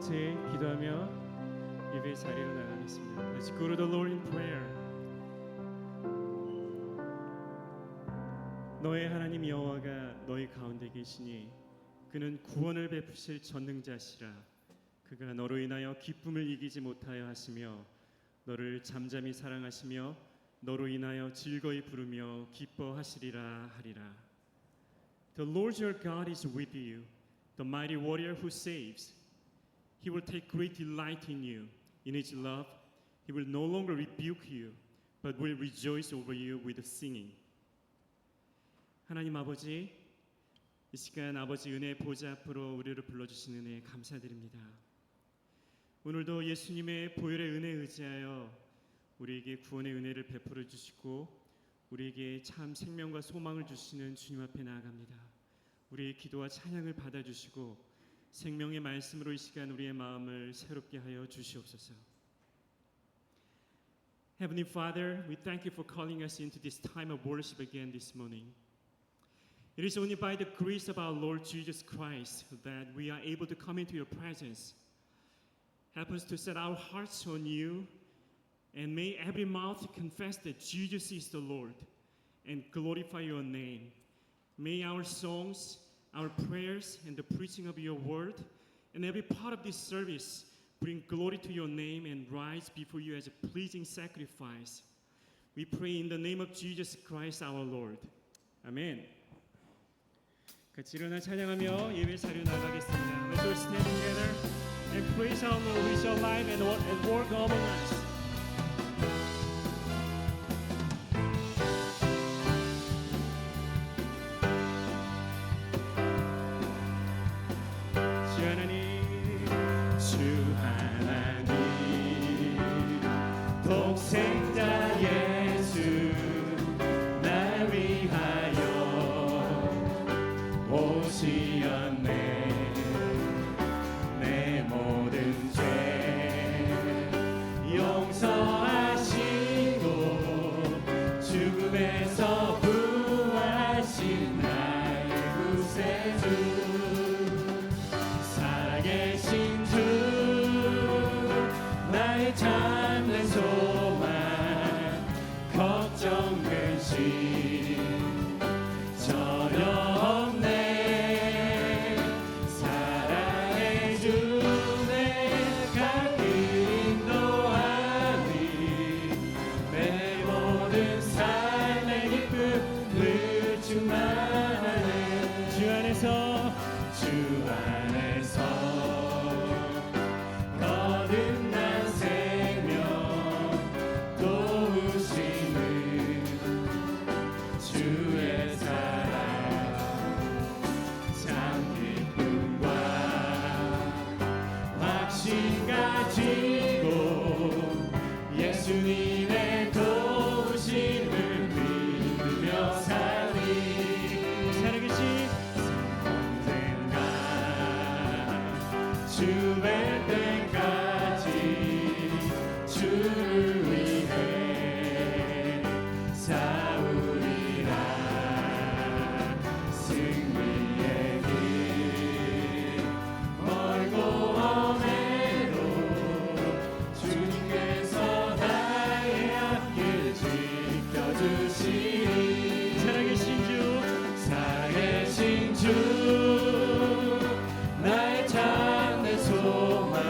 같이 기도하며 예배 자리로 나가겠습니다. Let's go to the Lord in prayer. 너의 하나님 여호와가 너희 가운데 계시니 그는 구원을 베푸실 전능자시라. 그가 너로 인하여 기쁨을 이기지 못하여 하시며 너를 잠잠히 사랑하시며 너로 인하여 즐거이 부르며 기뻐하시리라 하리라. The Lord your God is with you, the mighty warrior who saves. He will take great delight in you. In his love, he will no longer rebuke you, but will rejoice over you with singing. 하나님 아버지, 이 시간 아버지 은혜의 보좌 앞으로 우리를 불러주신 은혜 감사드립니다. 오늘도 예수님의 보혈의 은혜에 의지하여 우리에게 구원의 은혜를 베풀어 주시고 우리에게 참 생명과 소망을 주시는 주님 앞에 나아갑니다. 우리의 기도와 찬양을 받아주시고 생명의 말씀으로 이 시간 우리의 마음을 새롭게 하여 주시옵소서. Heavenly Father, we thank you for calling us into this time of worship again this morning. It is only by the grace of our Lord Jesus Christ that we are able to come into your presence. Help us to set our hearts on you, and may every mouth confess that Jesus is the Lord and glorify your name. May our songs, our prayers, and the preaching of your word, and every part of this service bring glory to your name and rise before you as a pleasing sacrifice. We pray in the name of Jesus Christ our Lord. Amen. 같이 일어나 찬양하며 예배 자리로 나가겠습니다. Let's all stand together and praise our Lord who is alive and work among us. 주 하나님 독생자 예수 날 위하여 오시었네. 내 모든 죄 용서하시고 죽음에서 부활하신 나의 구세주 살아계신 주 나의 참된 소망 걱정 근심 전혀 없네. 사랑해주네. 가끔 인도하니 내 모든 삶의 기쁨을 충만하네. 주 안에서 거듭난 생명 도우시는 주의 사랑 참 기쁨과 확신 가지고 예수님의 도우심을 믿으며 살리. 살아계신 주 뵐 때까지 주를 위해 싸우리라. 승리의 길 멀고 험해도 주님께서 나의 앞길 지켜주시리. 살아계신 주 나의 참된 소망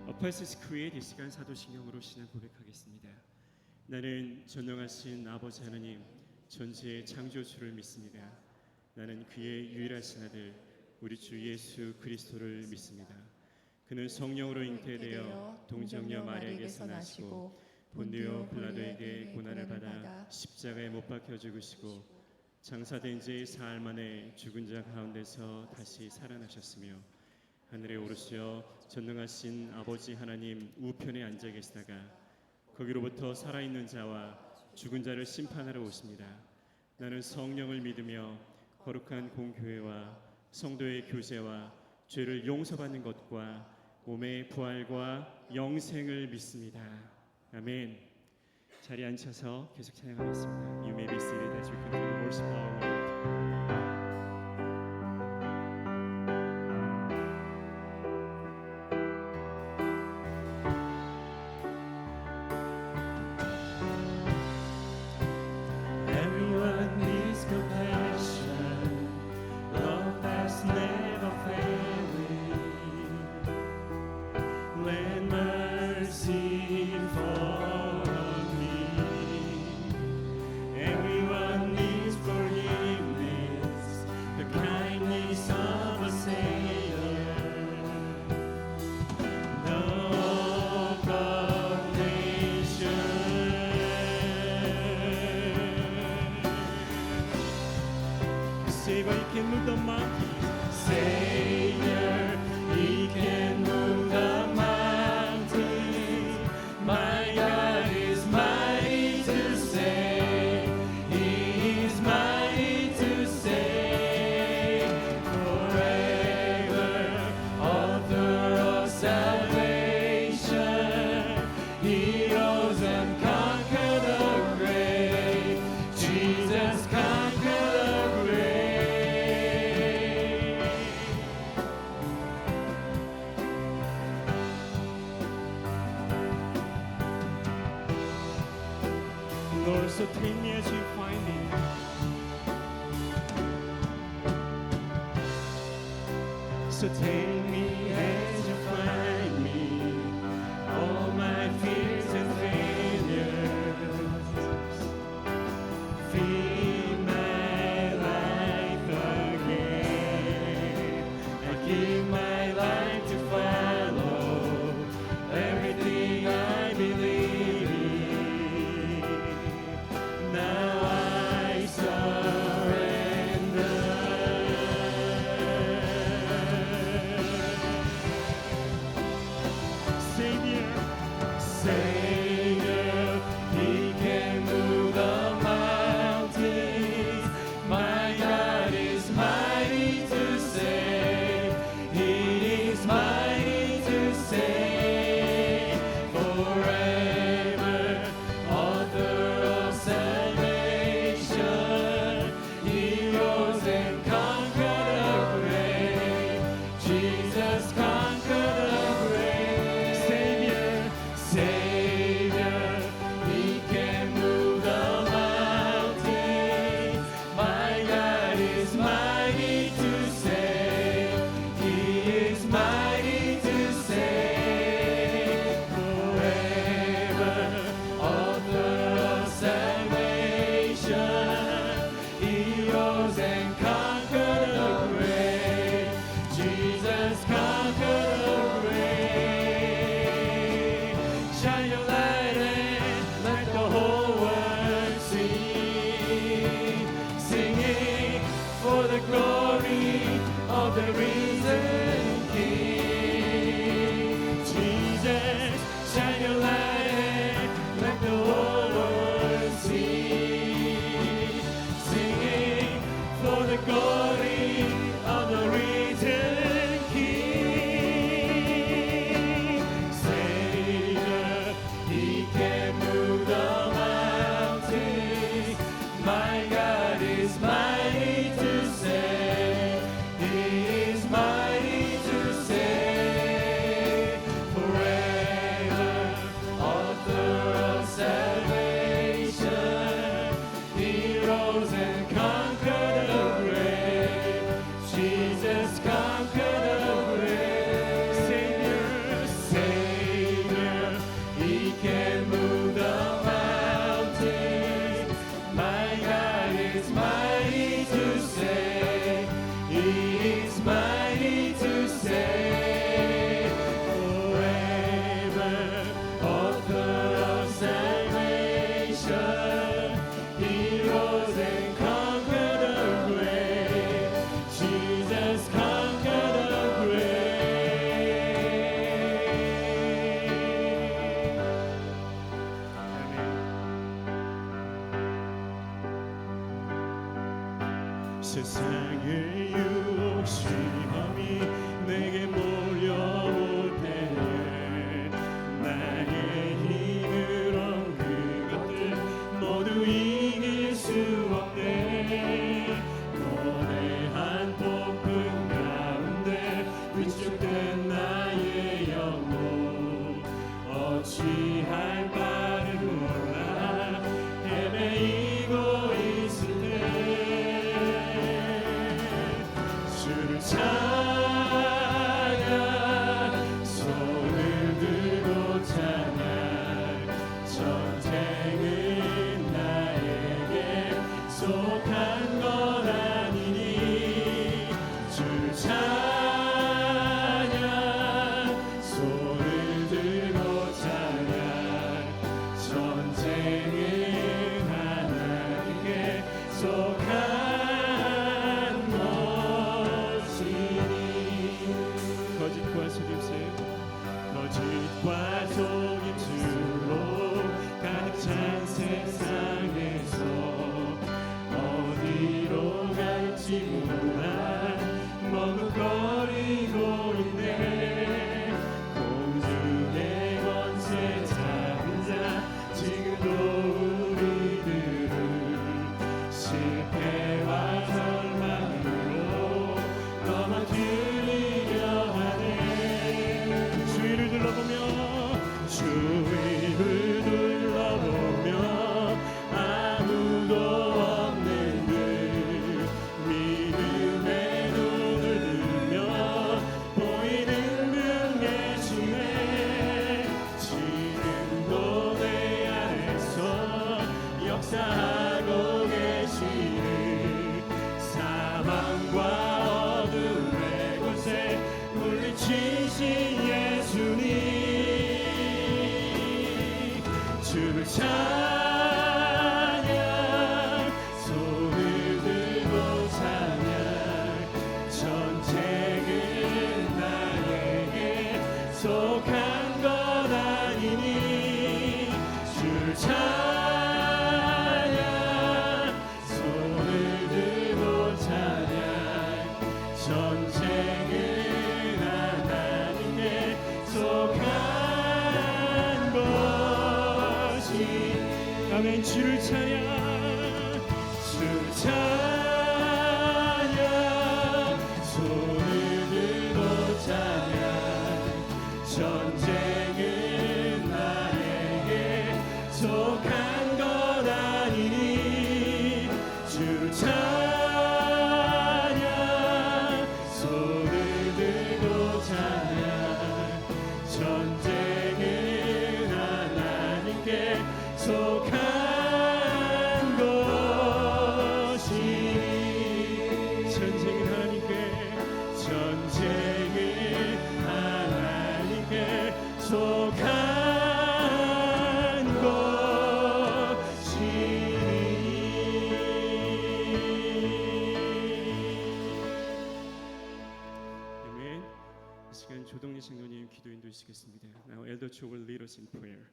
어퍼시스 크리의 이 시간 사도신경으로 신앙 고백하겠습니다. 나는 전능하신 아버지 하나님 전지의 창조주를 믿습니다. 나는 그의 유일하신 아들 우리 주 예수 그리스도를 믿습니다. 그는 성령으로 잉태되어 동정녀 마리아에게서 나시고 본디오 빌라도에게 고난을 받아 십자가에 못 박혀 죽으시고 장사된 지 사흘 만에 죽은 자 가운데서 다시 살아나셨으며 하늘에 오르시어 전능하신 아버지 하나님 우편에 앉아 계시다가 거기로부터 살아있는 자와 죽은 자를 심판하러 오십니다. 나는 성령을 믿으며 거룩한 공교회와 성도의 교제와 죄를 용서받는 것과 몸의 부활과 영생을 믿습니다. 아멘. 자리에 앉혀서 계속 찬양하겠습니다. You may be seated as we continue to worship our Lord. Everyone needs compassion, love that's never failing. Let mercy fall on me. Everyone needs forgiveness, the kindness of a Savior, the hope of nations. Savior, you can move the mountains. Savior, He can move the mountains. My God is mighty to save. He is mighty to save. Forever, author of salvation. He rose and conquered the grave. Jesus conquered the grave. Lord, so take me as you find me. So take me as you find me. All my fears and failures. Feed my life again. I give my life to follow everything I believe in. Now I surrender. Savior, Savior, He can move the mountains. My God is mighty to save. He is mighty to save. Forever, author of salvation. He rose and conquered the grave. Jesus conquered the grave. Savior, Savior, He can move the mountains. My God is mighty to save. He is mighty to save. Forever, author of salvation. He rose and conquered the grave. Jesus conquered the grave. Shine your light and let the whole world see. Singing for the glory of the risen King. Jesus, shine your light and let the whole world see. Singing for the glory of the risen King. Savior, He 세상의 유혹 시험이 내게 몰려올 때에 나의 힘으로 그것들 모두 이길 수 없네. 거대한 폭풍 가운데 위축된 나의 영혼 어찌할 바를 몰라 헤매이고 있을 때 주를 찬양 손을 들고 찬양 전쟁은 나에게 속한 것 아니니 주를 찬양 손을 들고 찬양 전쟁은 하나님께 속한 것이니 거짓과 속임수로 가득 찬 세상에서 어디로 갈지 몰라 머뭇거리고 있네. 공중의 권세 잡은 자 지금도 우리들을 실패와 절망으로 넘어뜨리려 하네. 주위를 둘러보며 아무도 없는 듯 믿음의 눈을 들며 보이는 분 계시네. 지금도 내 안에서 역사하고 계시는 사망과 어둠의 곳에 물리치신 예수님 주를 찬양 손을 들고 찬양 전쟁은 나에게 속한 것 아니니 주를 찬양 손을 들고 찬양 전쟁은 하나님께 속한 아멘. 주를 찬양 손을 들고 찬양 전쟁은 나에게 속한 것 아니니 주를 찬양 손을 들고 찬양 전쟁은 하나님께 속한 것이니 전쟁은 하나님께 속한 것이니. 아멘. 이 시간 조동리 장로님 기도 인도해주시겠습니다. Now Elder Cho will lead us in prayer.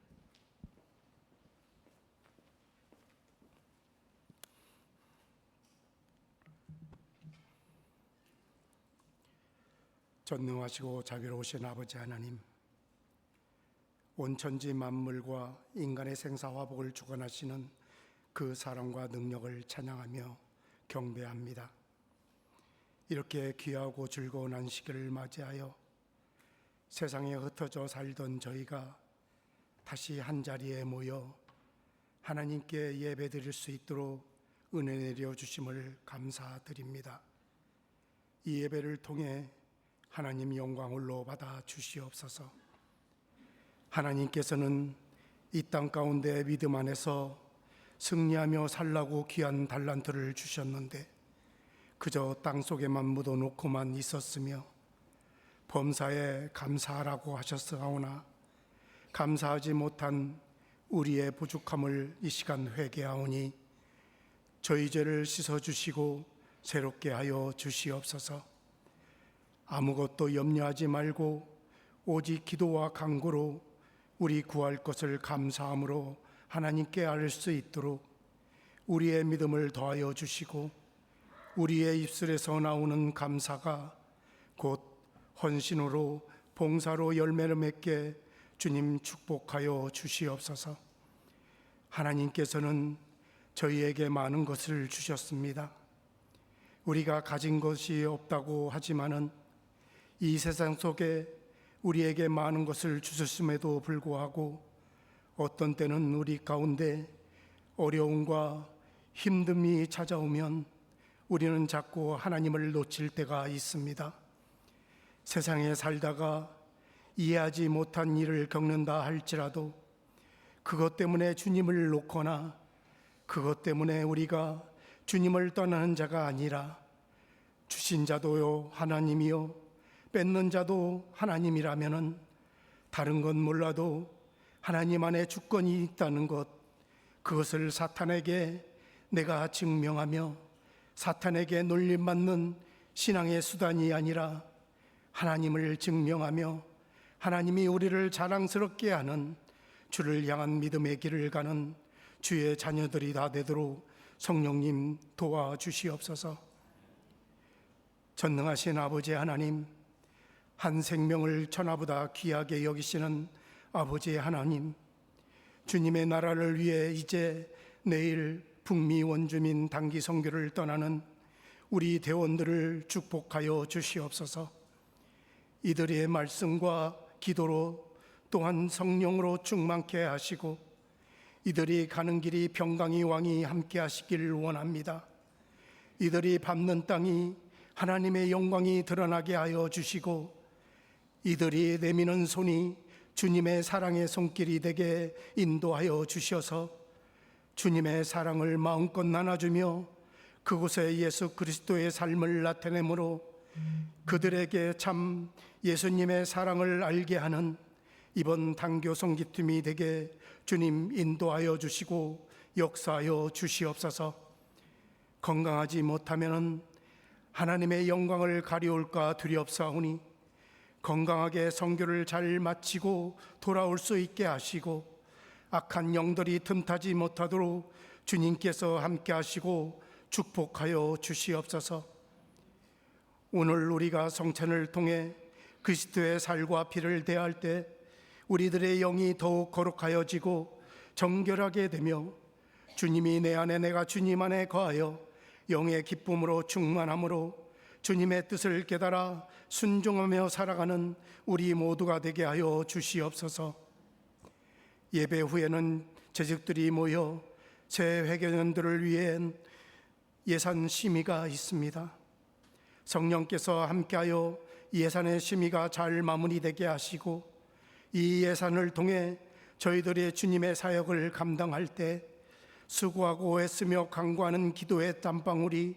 전능하시고 자비로우신 아버지 하나님, 온 천지 만물과 인간의 생사화복을 주관하시는 그 사랑과 능력을 찬양하며 경배합니다. 이렇게 귀하고 즐거운 안식일을 맞이하여 세상에 흩어져 살던 저희가 다시 한자리에 모여 하나님께 예배드릴 수 있도록 은혜 내려주심을 감사드립니다. 이 예배를 통해 하나님 영광 홀로 받아 주시옵소서. 하나님께서는 이 땅 가운데 믿음 안에서 승리하며 살라고 귀한 달란트를 주셨는데 그저 땅속에만 묻어놓고만 있었으며 범사에 감사하라고 하셨사오나 감사하지 못한 우리의 부족함을 이 시간 회개하오니 저희 죄를 씻어주시고 새롭게 하여 주시옵소서. 아무것도 염려하지 말고 오직 기도와 간구로 우리 구할 것을 감사함으로 하나님께 아뢰 수 있도록 우리의 믿음을 더하여 주시고 우리의 입술에서 나오는 감사가 곧 헌신으로 봉사로 열매를 맺게 주님 축복하여 주시옵소서. 하나님께서는 저희에게 많은 것을 주셨습니다. 우리가 가진 것이 없다고 하지만은 이 세상 속에 우리에게 많은 것을 주셨음에도 불구하고 어떤 때는 우리 가운데 어려움과 힘듦이 찾아오면 우리는 자꾸 하나님을 놓칠 때가 있습니다. 세상에 살다가 이해하지 못한 일을 겪는다 할지라도 그것 때문에 주님을 놓거나 그것 때문에 우리가 주님을 떠나는 자가 아니라 주신 자도요 하나님이요 뺏는 자도 하나님이라면은 다른 건 몰라도 하나님 안에 주권이 있다는 것, 그것을 사탄에게 내가 증명하며 사탄에게 놀림받는 신앙의 수단이 아니라 하나님을 증명하며 하나님이 우리를 자랑스럽게 하는 주를 향한 믿음의 길을 가는 주의 자녀들이 다 되도록 성령님 도와주시옵소서. 전능하신 아버지 하나님, 한 생명을 천하보다 귀하게 여기시는 아버지 하나님, 주님의 나라를 위해 이제 내일 북미 원주민 단기 선교를 떠나는 우리 대원들을 축복하여 주시옵소서. 이들의 말씀과 기도로 또한 성령으로 충만케 하시고 이들이 가는 길이 평강이 왕이 함께 하시기를 원합니다. 이들이 밟는 땅이 하나님의 영광이 드러나게 하여 주시고 이들이 내미는 손이 주님의 사랑의 손길이 되게 인도하여 주셔서 주님의 사랑을 마음껏 나눠주며 그곳에 예수 그리스도의 삶을 나타내므로 그들에게 참 예수님의 사랑을 알게 하는 이번 단교 성기팀이 되게 주님 인도하여 주시고 역사하여 주시옵소서. 건강하지 못하면 하나님의 영광을 가리올까 두렵사오니 건강하게 선교를 잘 마치고 돌아올 수 있게 하시고 악한 영들이 틈타지 못하도록 주님께서 함께 하시고 축복하여 주시옵소서. 오늘 우리가 성찬을 통해 그리스도의 살과 피를 대할 때 우리들의 영이 더욱 거룩하여지고 정결하게 되며 주님이 내 안에 내가 주님 안에 거하여 영의 기쁨으로 충만함으로 주님의 뜻을 깨달아 순종하며 살아가는 우리 모두가 되게 하여 주시옵소서. 예배 후에는 재직들이 모여 새 회개년들을 위한 예산 심의가 있습니다. 성령께서 함께하여 예산의 심의가 잘 마무리되게 하시고 이 예산을 통해 저희들의 주님의 사역을 감당할 때 수고하고 애쓰며 간구하는 기도의 땀방울이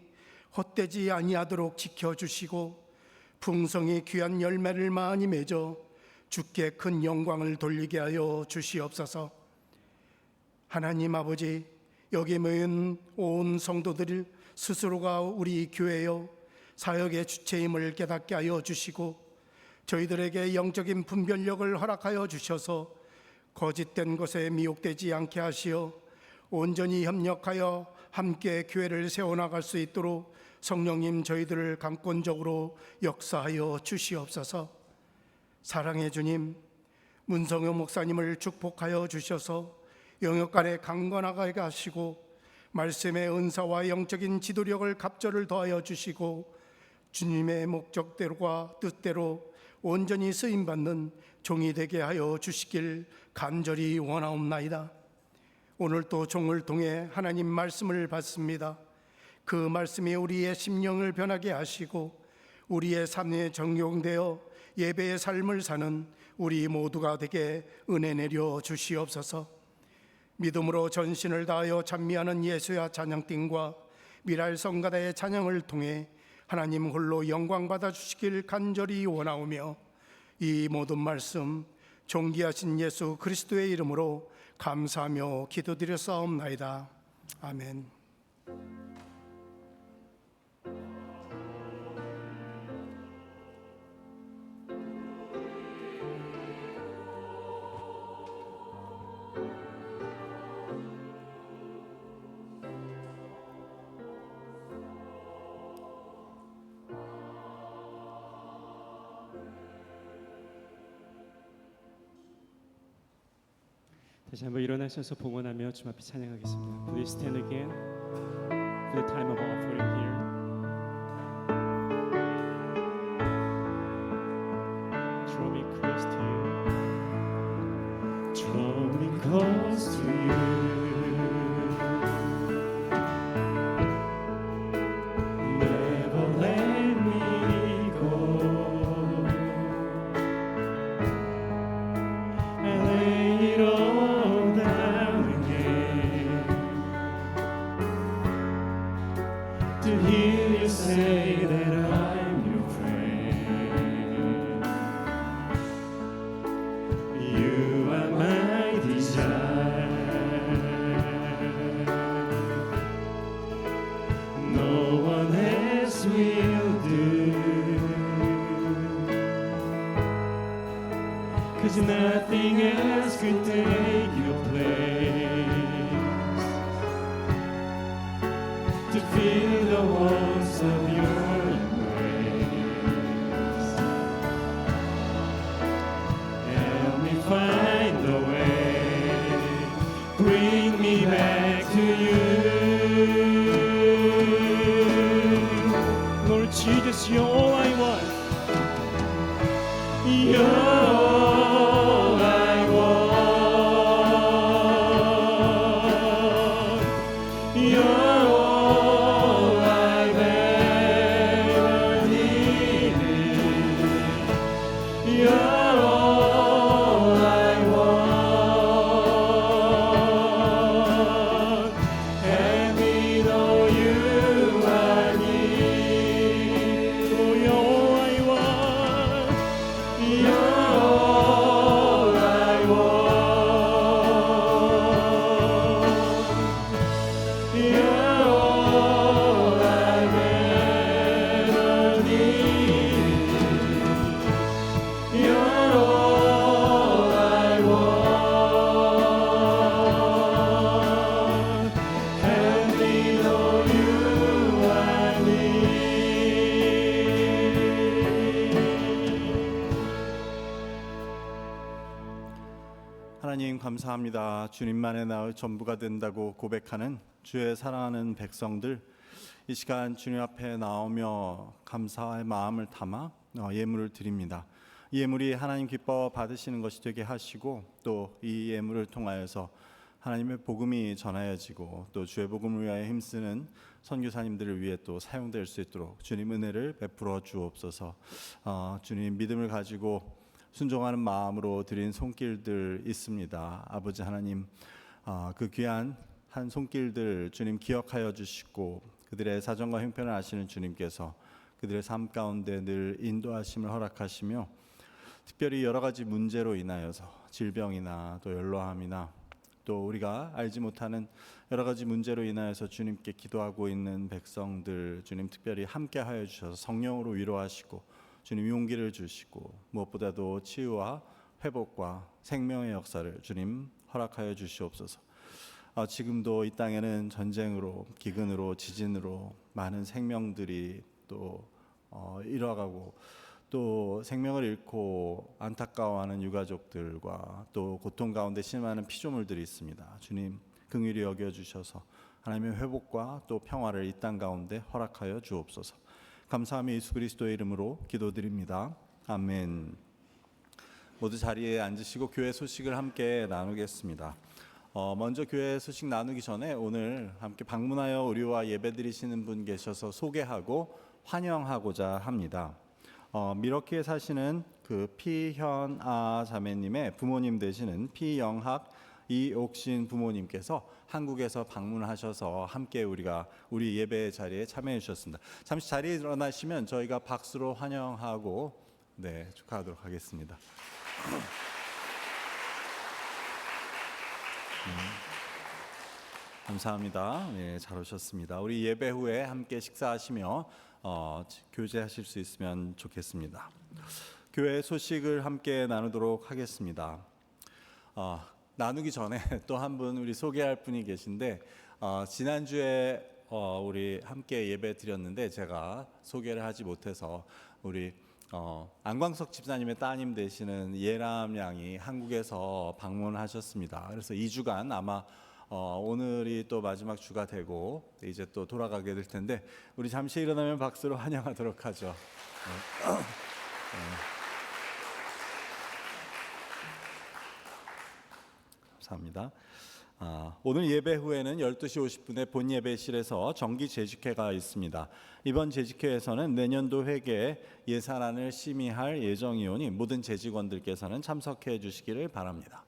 헛되지 아니하도록 지켜주시고 풍성히 귀한 열매를 많이 맺어 주께 큰 영광을 돌리게 하여 주시옵소서. 하나님 아버지, 여기 모인 온 성도들 스스로가 우리 교회여 사역의 주체임을 깨닫게 하여 주시고 저희들에게 영적인 분별력을 허락하여 주셔서 거짓된 것에 미혹되지 않게 하시어 온전히 협력하여 함께 교회를 세워나갈 수 있도록 성령님 저희들을 강권적으로 역사하여 주시옵소서. 사랑의 주님, 문성효 목사님을 축복하여 주셔서 영역간에 강건하게 하시고 말씀의 은사와 영적인 지도력을 갑절을 더하여 주시고 주님의 목적대로와 뜻대로 온전히 쓰임받는 종이 되게 하여 주시길 간절히 원하옵나이다. 오늘 또 종을 통해 하나님 말씀을 받습니다. 그 말씀이 우리의 심령을 변하게 하시고 우리의 삶에 적용되어 예배의 삶을 사는 우리 모두가 되게 은혜 내려 주시옵소서. 믿음으로 전신을 다하여 찬미하는 예수야 찬양팀과 미랄 성가대의 찬양을 통해 하나님 홀로 영광 받아 주시길 간절히 원하오며 이 모든 말씀 존귀하신 예수 그리스도의 이름으로 감사하며 기도드렸사옵나이다. 아멘. 다시 한번 일어나셔서 봉헌하며 주 앞에 찬양하겠습니다. Please stand again for the time of offering here. Draw me close to you. Draw me close to you. Never let me go. I lay it all down again to hear you say that I'm your friend. You are my desire. No one else will do. 'Cause nothing else could take your place to feel the warmth of your embrace. Help me find a way, bring me back to you. Lord Jesus, you're all I want. You're all I want. You're all I've ever needed. You're all I want. And we know you are near. Oh, you're all I want. You're all I want. You're all I've ever needed. You're all I want. And we know you are near. 하나님 감사합니다. 주님만의 나의 전부가 된다고 고백하는 주의 사랑하는 백성들, 이 시간 주님 앞에 나오며 감사의 마음을 담아 예물을 드립니다. 이 예물이 하나님 기뻐 받으시는 것이 되게 하시고, 또 이 예물을 통하여서 하나님의 복음이 전하여지고 또 주의 복음을 위하여 힘쓰는 선교사님들을 위해 또 사용될 수 있도록 주님 은혜를 베풀어 주옵소서. 주님 믿음을 가지고 순종하는 마음으로 드린 손길들 있습니다. 아버지 하나님, 그 귀한 한 손길들 주님 기억하여 주시고, 그들의 사정과 형편을 아시는 주님께서 그들의 삶 가운데 늘 인도하심을 허락하시며, 특별히 여러 가지 문제로 인하여서 질병이나 또 연로함이나 또 우리가 알지 못하는 여러 가지 문제로 인하여서 주님께 기도하고 있는 백성들, 주님 특별히 함께하여 주셔서 성령으로 위로하시고 주님 용기를 주시고, 무엇보다도 치유와 회복과 생명의 역사를 주님 허락하여 주시옵소서. 지금도 이 땅에는 전쟁으로, 기근으로, 지진으로 많은 생명들이 또 잃어가고, 또 생명을 잃고 안타까워하는 유가족들과 또 고통 가운데 심하는 피조물들이 있습니다. 주님 긍휼히 여겨주셔서 하나님의 회복과 또 평화를 이 땅 가운데 허락하여 주옵소서. 감사하며 예수 그리스도의 이름으로 기도드립니다. 아멘. 모두 자리에 앉으시고 교회 소식을 함께 나누겠습니다. 먼저 교회 소식 나누기 전에 오늘 함께 방문하여 우리와 예배드리시는 분 계셔서 소개하고 환영하고자 합니다. 미러키에 사시는 그 피현아 자매님의 부모님 되시는 피영학 이옥신 부모님께서 한국에서 방문하셔서 함께 우리 예배 자리에 참여해 주셨습니다. 잠시 자리에 일어나시면 저희가 박수로 환영하고 축하하도록 하겠습니다. 감사합니다. 잘 오셨습니다. 우리 예배 후에 함께 식사하시며 교제하실 수 있으면 좋겠습니다. 교회 소식을 함께 나누도록 하겠습니다. 나누기 전에 또 한 분 우리 소개할 분이 계신데, 지난주에 우리 함께 예배 드렸는데 제가 소개를 하지 못해서 우리 안광석 집사님의 따님 되시는 예람 양이 한국에서 방문하셨습니다. 그래서 2주간 아마 오늘이 또 마지막 주가 되고 이제 또 돌아가게 될 텐데 우리 잠시 일어나면 박수로 환영하도록 하죠. 네. 감사합니다. 오늘 예배 후에는 12시 50분에 본 예배실에서 정기 재직회가 있습니다. 이번 재직회에서는 내년도 회계 예산안을 심의할 예정이오니 모든 재직원들께서는 참석해 주시기를 바랍니다.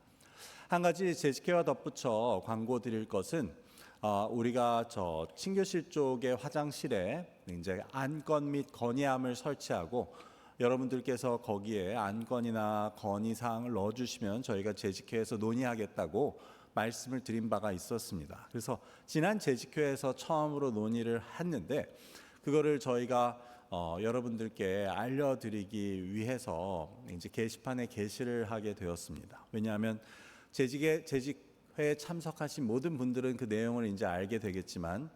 한 가지 재직회와 덧붙여 광고 드릴 것은 우리가 저 친교실 쪽의 화장실에 이제 안건 및 건의함을 설치하고 여러분들께서 거기에 안건이나 건의 사항을 넣어주시면 저희가 재직회에서 논의하겠다고 말씀을 드린 바가 있었습니다. 그래서 지난 재직회에서 처음으로 논의를 했는데 그거를 저희가 여러분들께 알려드리기 위해서 이제 게시판에 게시를 하게 되었습니다. 왜냐하면 재직회에 참석하신 모든 분들은 그 내용을 이제 알게 되겠지만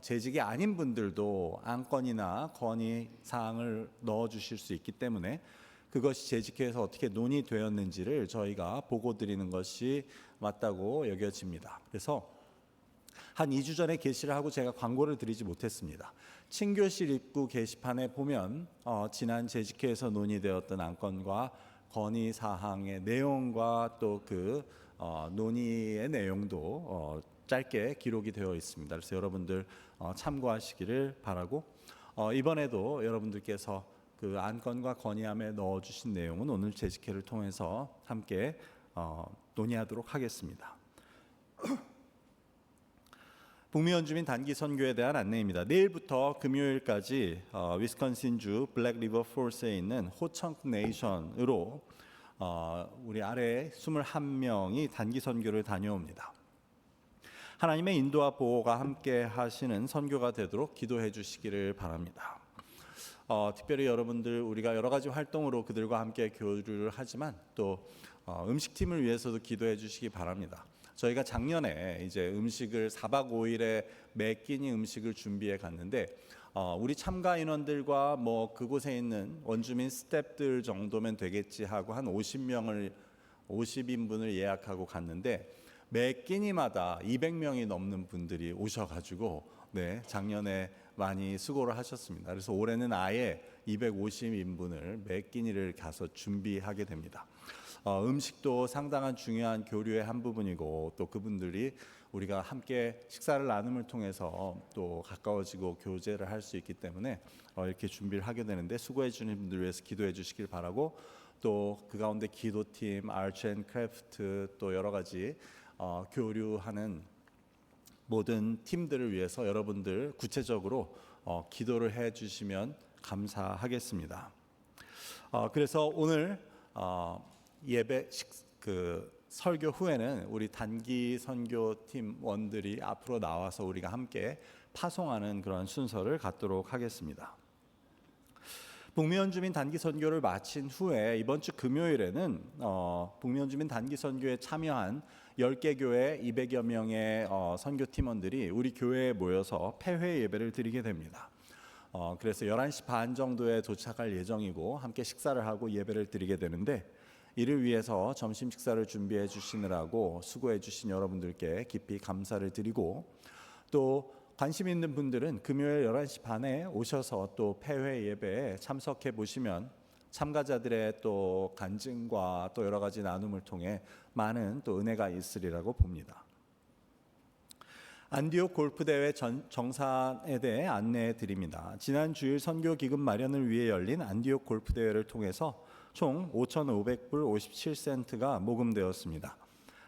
재직이 아닌 분들도 안건이나 건의 사항을 넣어주실 수 있기 때문에 그것이 재직회에서 어떻게 논의되었는지를 저희가 보고 드리는 것이 맞다고 여겨집니다. 그래서 한 2주 전에 게시를 하고 제가 광고를 드리지 못했습니다. 친교실 입구 게시판에 보면 지난 재직회에서 논의되었던 안건과 건의 사항의 내용과 또 그 논의의 내용도 짧게 기록이 되어 있습니다. 그래서 여러분들 참고하시기를 바라고 이번에도 여러분들께서 그 안건과 건의함에 넣어주신 내용은 오늘 재직회를 통해서 함께 논의하도록 하겠습니다. 북미 원주민 단기 선교에 대한 안내입니다. 내일부터 금요일까지 위스콘신주 블랙리버 폴스에 있는 호청크 네이션으로 우리 아래 21명이 단기 선교를 다녀옵니다. 하나님의 인도와 보호가 함께 하시는 선교가 되도록 기도해 주시기를 바랍니다. 특별히 여러분들 우리가 여러 가지 활동으로 그들과 함께 교류를 하지만 또 음식팀을 위해서도 기도해 주시기 바랍니다. 저희가 작년에 이제 음식을 4박 5일에 매 끼니 음식을 준비해 갔는데 우리 참가 인원들과 뭐 그곳에 있는 원주민 스태프들 정도면 되겠지 하고 한 50인분을 예약하고 갔는데 매 끼니마다 200명이 넘는 분들이 오셔가지고 작년에 많이 수고를 하셨습니다. 그래서 올해는 아예 250인분을 매 끼니를 가서 준비하게 됩니다. 음식도 상당한 중요한 교류의 한 부분이고 또 그분들이 우리가 함께 식사를 나눔을 통해서 또 가까워지고 교제를 할 수 있기 때문에 이렇게 준비를 하게 되는데 수고해 주는 분들 위해서 기도해 주시길 바라고 또 그 가운데 기도팀, 아트 앤 크래프트 또 여러 가지 교류하는 모든 팀들을 위해서 여러분들 구체적으로 기도를 해 주시면 감사하겠습니다. 그래서 오늘 예배 설교 후에는 우리 단기 선교 팀원들이 앞으로 나와서 우리가 함께 파송하는 그런 순서를 갖도록 하겠습니다. 북미 원주민 단기 선교를 마친 후에 이번 주 금요일에는 북미 원주민 단기 선교에 참여한 10개 교회 200여 명의 선교 팀원들이 우리 교회에 모여서 폐회 예배를 드리게 됩니다. 그래서 11시 반 정도에 도착할 예정이고 함께 식사를 하고 예배를 드리게 되는데 이를 위해서 점심 식사를 준비해 주시느라고 수고해 주신 여러분들께 깊이 감사를 드리고 또 관심 있는 분들은 금요일 11시 반에 오셔서 또 폐회 예배에 참석해 보시면 참가자들의 또 간증과 또 여러 가지 나눔을 통해 많은 또 은혜가 있으리라고 봅니다. 안디옥 골프대회 정산에 대해 안내해 드립니다. 지난 주일 선교 기금 마련을 위해 열린 안디옥 골프대회를 통해서 총 5,500불 57센트가 모금되었습니다.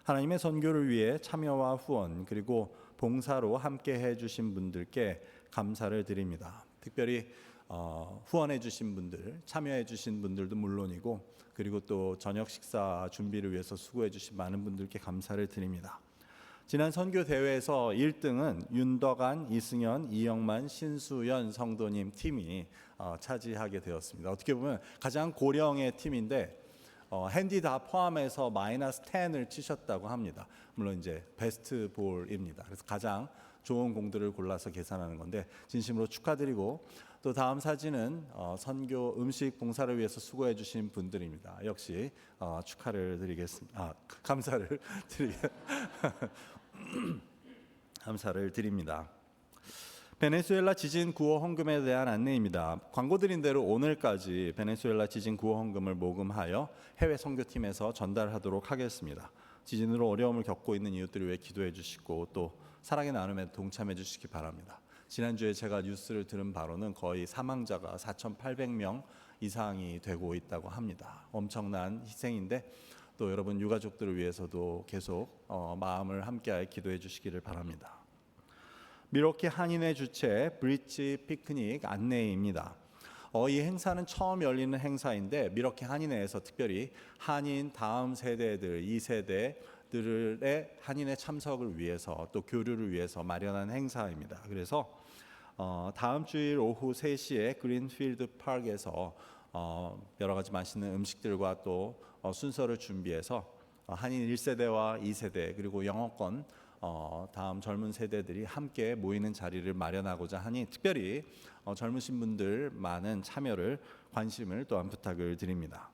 하나님의 선교를 위해 참여와 후원 그리고 봉사로 함께 해주신 분들께 감사를 드립니다. 특별히 후원해 주신 분들, 참여해 주신 분들도 물론이고 그리고 또 저녁 식사 준비를 위해서 수고해 주신 많은 분들께 감사를 드립니다. 지난 선교 대회에서 1등은 윤덕안, 이승현, 이영만, 신수연 성도님 팀이 차지하게 되었습니다. 어떻게 보면 가장 고령의 팀인데 핸디 다 포함해서 마이너스 10을 치셨다고 합니다. 물론 이제 베스트 볼입니다. 그래서 가장 좋은 공들을 골라서 계산하는 건데 진심으로 축하드리고, 또 다음 사진은 선교 음식 봉사를 위해서 수고해 주신 분들입니다. 역시 축하를 드리겠습니다. 감사를 감사를 드립니다. 베네수엘라 지진 구호 헌금에 대한 안내입니다. 광고 드린 대로 오늘까지 베네수엘라 지진 구호 헌금을 모금하여 해외 선교팀에서 전달하도록 하겠습니다. 지진으로 어려움을 겪고 있는 이웃들을 위해 기도해 주시고 또 사랑의 나눔에 동참해 주시기 바랍니다. 지난주에 제가 뉴스를 들은 바로는 거의 사망자가 4,800명 이상이 되고 있다고 합니다. 엄청난 희생인데 또 여러분 유가족들을 위해서도 계속 마음을 함께하여 기도해 주시기를 바랍니다. 미러키 한인회 주최 브릿지 피크닉 안내입니다. 이 행사는 처음 열리는 행사인데 미러키 한인회에서 특별히 한인 다음 세대들, 2세대들의 한인회 참석을 위해서 또 교류를 위해서 마련한 행사입니다. 그래서 다음 주일 오후 3시에 그린필드 파크에서 여러 가지 맛있는 음식들과 또 순서를 준비해서 한인 1세대와 2세대 그리고 영어권 다음 젊은 세대들이 함께 모이는 자리를 마련하고자 하니 특별히 젊으신 분들 많은 참여를 관심을 또한 부탁을 드립니다.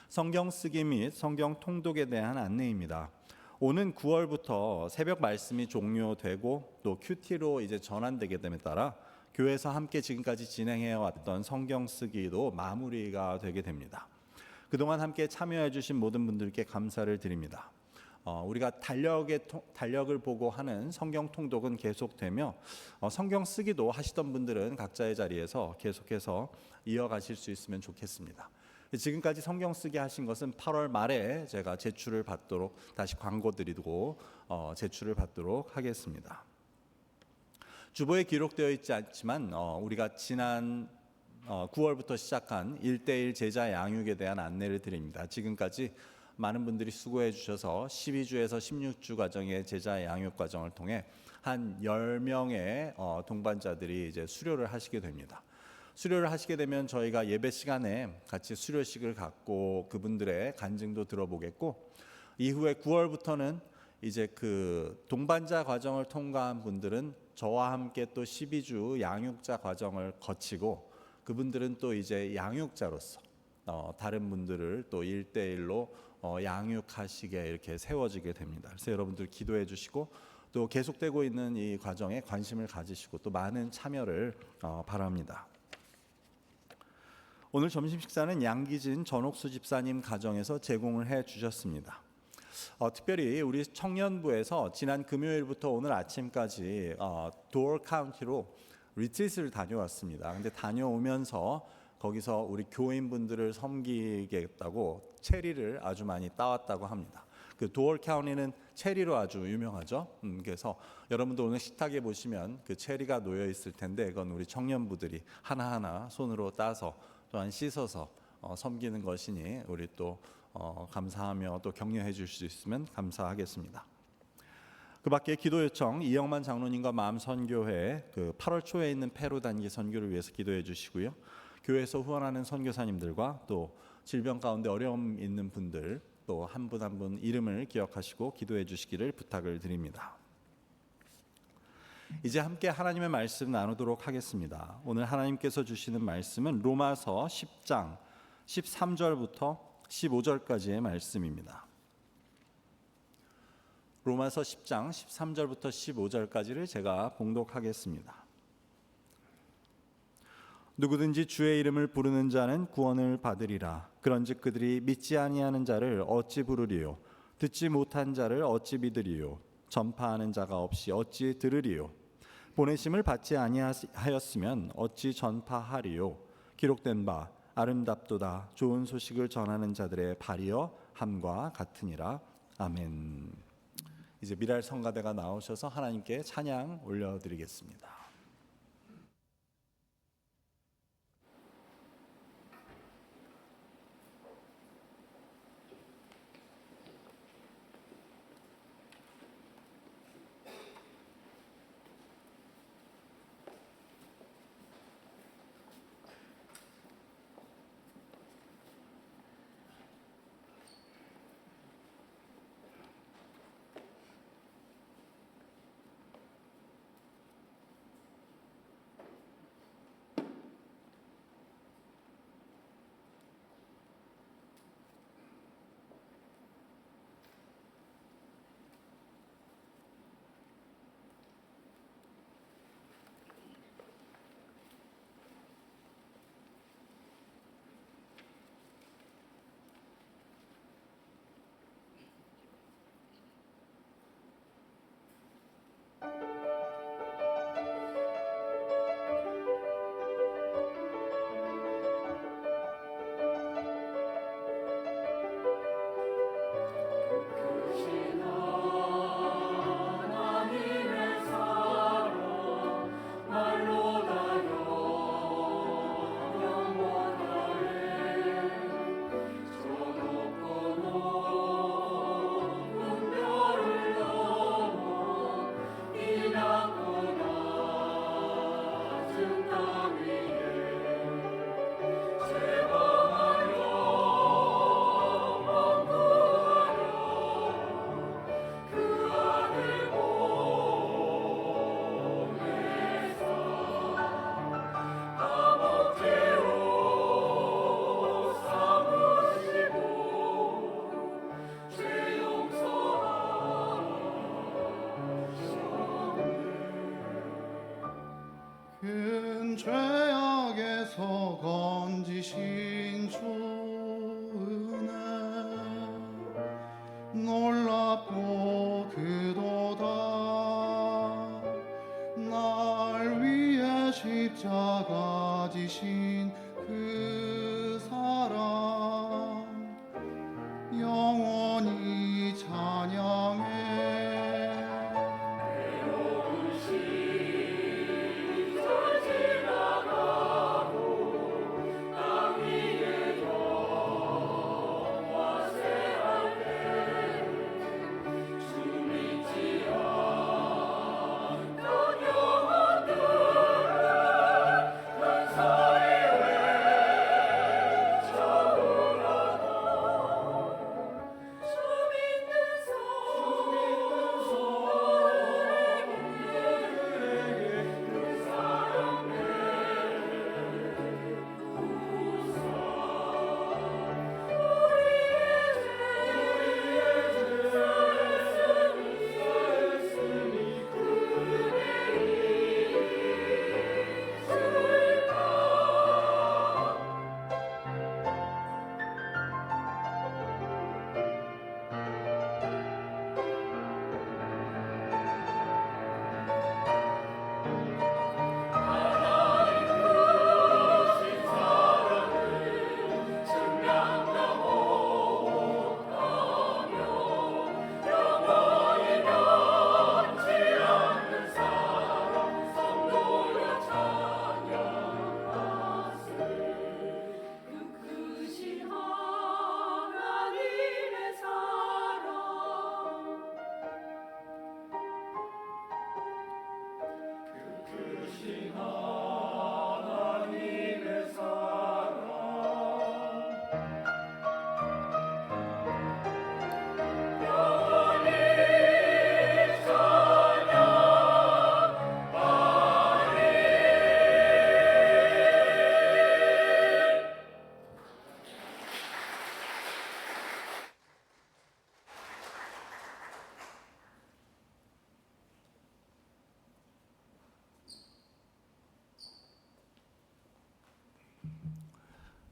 성경 쓰기 및 성경 통독에 대한 안내입니다. 오는 9월부터 새벽 말씀이 종료되고 또 큐티로 이제 전환되게 됨에 따라 교회에서 함께 지금까지 진행해 왔던 성경 쓰기도 마무리가 되게 됩니다. 그동안 함께 참여해 주신 모든 분들께 감사를 드립니다. 우리가 달력을 보고 하는 성경 통독은 계속되며 성경 쓰기도 하시던 분들은 각자의 자리에서 계속해서 이어가실 수 있으면 좋겠습니다. 지금까지 성경 쓰기 하신 것은 8월 말에 제가 제출을 받도록 다시 광고 드리고 제출을 받도록 하겠습니다. 주보에 기록되어 있지 않지만 우리가 지난 9월부터 시작한 1:1 제자 양육에 대한 안내를 드립니다. 지금까지 많은 분들이 수고해 주셔서 12주에서 16주 과정의 제자 양육 과정을 통해 한 10명의 동반자들이 이제 수료를 하시게 됩니다. 수료를 하시게 되면 저희가 예배 시간에 같이 수료식을 갖고 그분들의 간증도 들어보겠고, 이후에 9월부터는 이제 그 동반자 과정을 통과한 분들은 저와 함께 또 12주 양육자 과정을 거치고 그분들은 또 이제 양육자로서 다른 분들을 또 1:1로 양육하시게 이렇게 세워지게 됩니다. 그래서 여러분들 기도해 주시고 또 계속되고 있는 이 과정에 관심을 가지시고 또 많은 참여를 바랍니다. 오늘 점심 식사는 양기진 전옥수 집사님 가정에서 제공을 해 주셨습니다. 특별히 우리 청년부에서 지난 금요일부터 오늘 아침까지 도어 카운티로 리트릿을 다녀왔습니다. 근데 다녀오면서 거기서 우리 교인분들을 섬기겠다고 체리를 아주 많이 따왔다고 합니다. 그 도어 카운티는 체리로 아주 유명하죠. 그래서 여러분들 오늘 식탁에 보시면 그 체리가 놓여 있을 텐데 그건 우리 청년부들이 하나하나 손으로 따서 또한 씻어서 섬기는 것이니 우리 또 감사하며 또 격려해 줄 수 있으면 감사하겠습니다. 그 밖에 기도 요청 이영만 장로님과 마음선교회 그 8월 초에 있는 페루 단기 선교를 위해서 기도해 주시고요. 교회에서 후원하는 선교사님들과 또 질병 가운데 어려움 있는 분들 또 한 분 한 분 이름을 기억하시고 기도해 주시기를 부탁을 드립니다. 이제 함께 하나님의 말씀 나누도록 하겠습니다. 오늘 하나님께서 주시는 말씀은 로마서 10장 13절부터 15절까지의 말씀입니다. 로마서 10장 13절부터 15절까지를 제가 봉독하겠습니다. 누구든지 주의 이름을 부르는 자는 구원을 받으리라. 그런즉 그들이 믿지 아니하는 자를 어찌 부르리요? 듣지 못한 자를 어찌 믿으리요? 전파하는 자가 없이 어찌 들으리요? 보내심을 받지 아니하였으면 어찌 전파하리요? 기록된 바 아름답도다 좋은 소식을 전하는 자들의 발이여 함과 같으니라. 아멘. 이제 미랄 성가대가 나오셔서 하나님께 찬양 올려드리겠습니다. 놀랍고 그도다. 날 위해 십자가 지신 그 사랑 영원히 찬양해.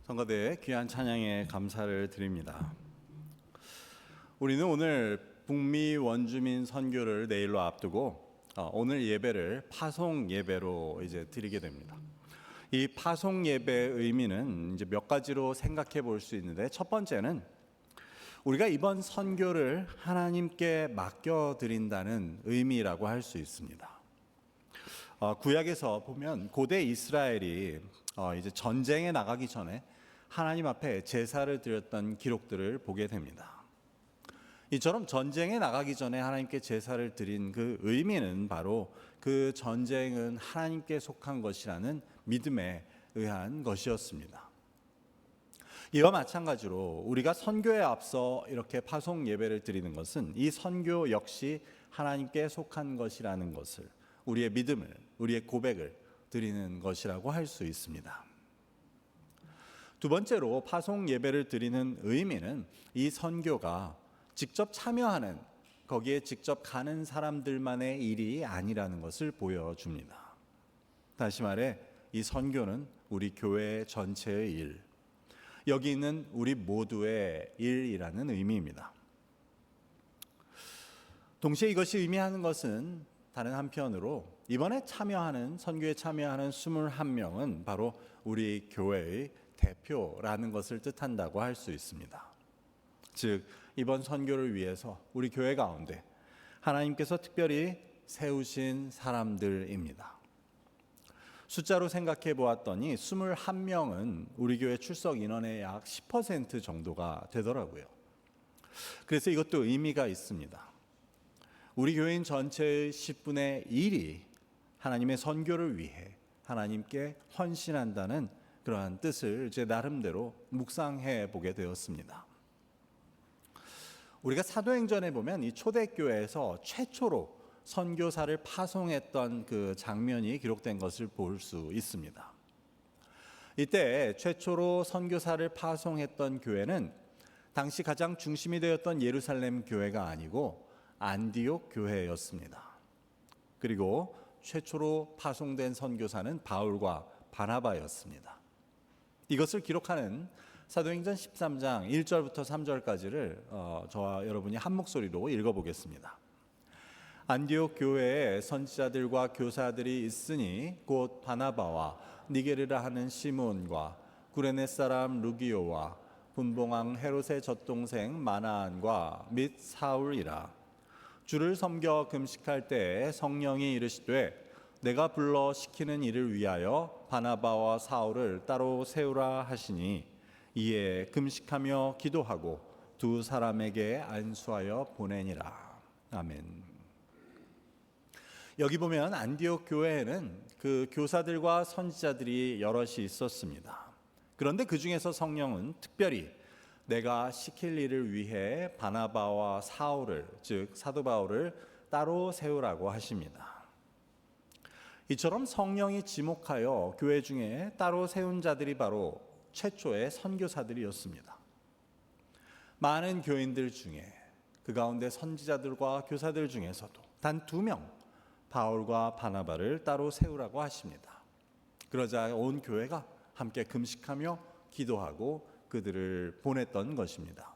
성가대 귀한 찬양에 감사를 드립니다. 우리는 오늘 북미 원주민 선교를 내일로 앞두고 오늘 예배를 파송 예배로 이제 드리게 됩니다. 이 파송 예배의 의미는 이제 몇 가지로 생각해 볼 수 있는데, 첫 번째는 우리가 이번 선교를 하나님께 맡겨 드린다는 의미라고 할 수 있습니다. 구약에서 보면 고대 이스라엘이 이제 전쟁에 나가기 전에 하나님 앞에 제사를 드렸던 기록들을 보게 됩니다. 이처럼 전쟁에 나가기 전에 하나님께 제사를 드린 그 의미는 바로 그 전쟁은 하나님께 속한 것이라는 믿음에 의한 것이었습니다. 이와 마찬가지로 우리가 선교에 앞서 이렇게 파송 예배를 드리는 것은 이 선교 역시 하나님께 속한 것이라는 것을, 우리의 믿음을, 우리의 고백을 드리는 것이라고 할 수 있습니다. 두 번째로 파송 예배를 드리는 의미는 이 선교가 직접 참여하는, 거기에 직접 가는 사람들만의 일이 아니라는 것을 보여줍니다. 다시 말해 이 선교는 우리 교회 전체의 일, 여기 있는 우리 모두의 일이라는 의미입니다. 동시에 이것이 의미하는 것은 다른 한편으로 이번에 참여하는, 선교에 참여하는 21명은 바로 우리 교회의 대표라는 것을 뜻한다고 할 수 있습니다. 즉 이번 선교를 위해서 우리 교회 가운데 하나님께서 특별히 세우신 사람들입니다. 숫자로 생각해 보았더니 21명은 우리 교회 출석 인원의 약 10% 정도가 되더라고요. 그래서 이것도 의미가 있습니다. 우리 교인 전체의 10분의 1이 하나님의 선교를 위해 하나님께 헌신한다는 그러한 뜻을 제 나름대로 묵상해 보게 되었습니다. 우리가 사도행전에 보면 이 초대교회에서 최초로 선교사를 파송했던 그 장면이 기록된 것을 볼 수 있습니다. 이때 최초로 선교사를 파송했던 교회는 당시 가장 중심이 되었던 예루살렘 교회가 아니고 안디옥 교회였습니다. 그리고 최초로 파송된 선교사는 바울과 바나바였습니다. 이것을 기록하는 사도행전 13장 1절부터 3절까지를 저와 여러분이 한 목소리로 읽어보겠습니다. 안디옥 교회에 선지자들과 교사들이 있으니 곧 바나바와 니게르라 하는 시몬과 구레네 사람 루기오와 분봉왕 헤롯의 젖동생 마나안과 및 사울이라. 주를 섬겨 금식할 때에 성령이 이르시되 내가 불러 시키는 일을 위하여 바나바와 사울을 따로 세우라 하시니 이에 금식하며 기도하고 두 사람에게 안수하여 보내니라. 아멘. 여기 보면 안디옥 교회에는 그 교사들과 선지자들이 여럿이 있었습니다. 그런데 그 중에서 성령은 특별히 내가 시킬 일을 위해 바나바와 사울을, 즉 사도 바울을 따로 세우라고 하십니다. 이처럼 성령이 지목하여 교회 중에 따로 세운 자들이 바로 최초의 선교사들이었습니다. 많은 교인들 중에 그 가운데 선지자들과 교사들 중에서도 단 2명 바울과 바나바를 따로 세우라고 하십니다. 그러자 온 교회가 함께 금식하며 기도하고 그들을 보냈던 것입니다.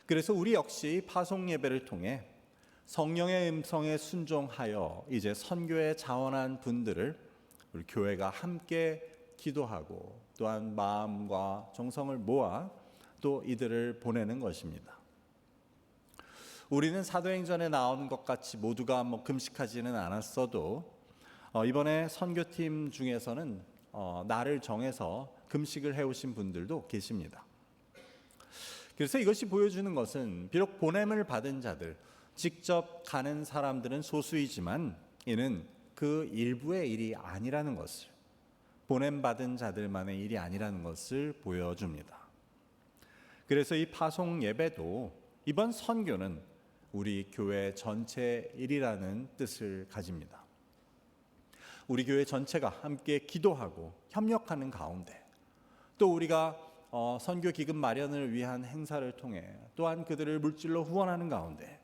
그래서 우리 역시 파송 예배를 통해 성령의 음성에 순종하여 이제 선교에 자원한 분들을 우리 교회가 함께 기도하고 또한 마음과 정성을 모아 또 이들을 보내는 것입니다. 우리는 사도행전에 나오는 것 같이 모두가 금식하지는 않았어도 이번에 선교팀 중에서는 날을 정해서 금식을 해오신 분들도 계십니다. 그래서 이것이 보여주는 것은 비록 보냄을 받은 자들, 직접 가는 사람들은 소수이지만 이는 그 일부의 일이 아니라는 것을, 보냄받은 자들만의 일이 아니라는 것을 보여줍니다. 그래서 이 파송 예배도 이번 선교는 우리 교회 전체 일이라는 뜻을 가집니다. 우리 교회 전체가 함께 기도하고 협력하는 가운데 또 우리가 선교 기금 마련을 위한 행사를 통해 또한 그들을 물질로 후원하는 가운데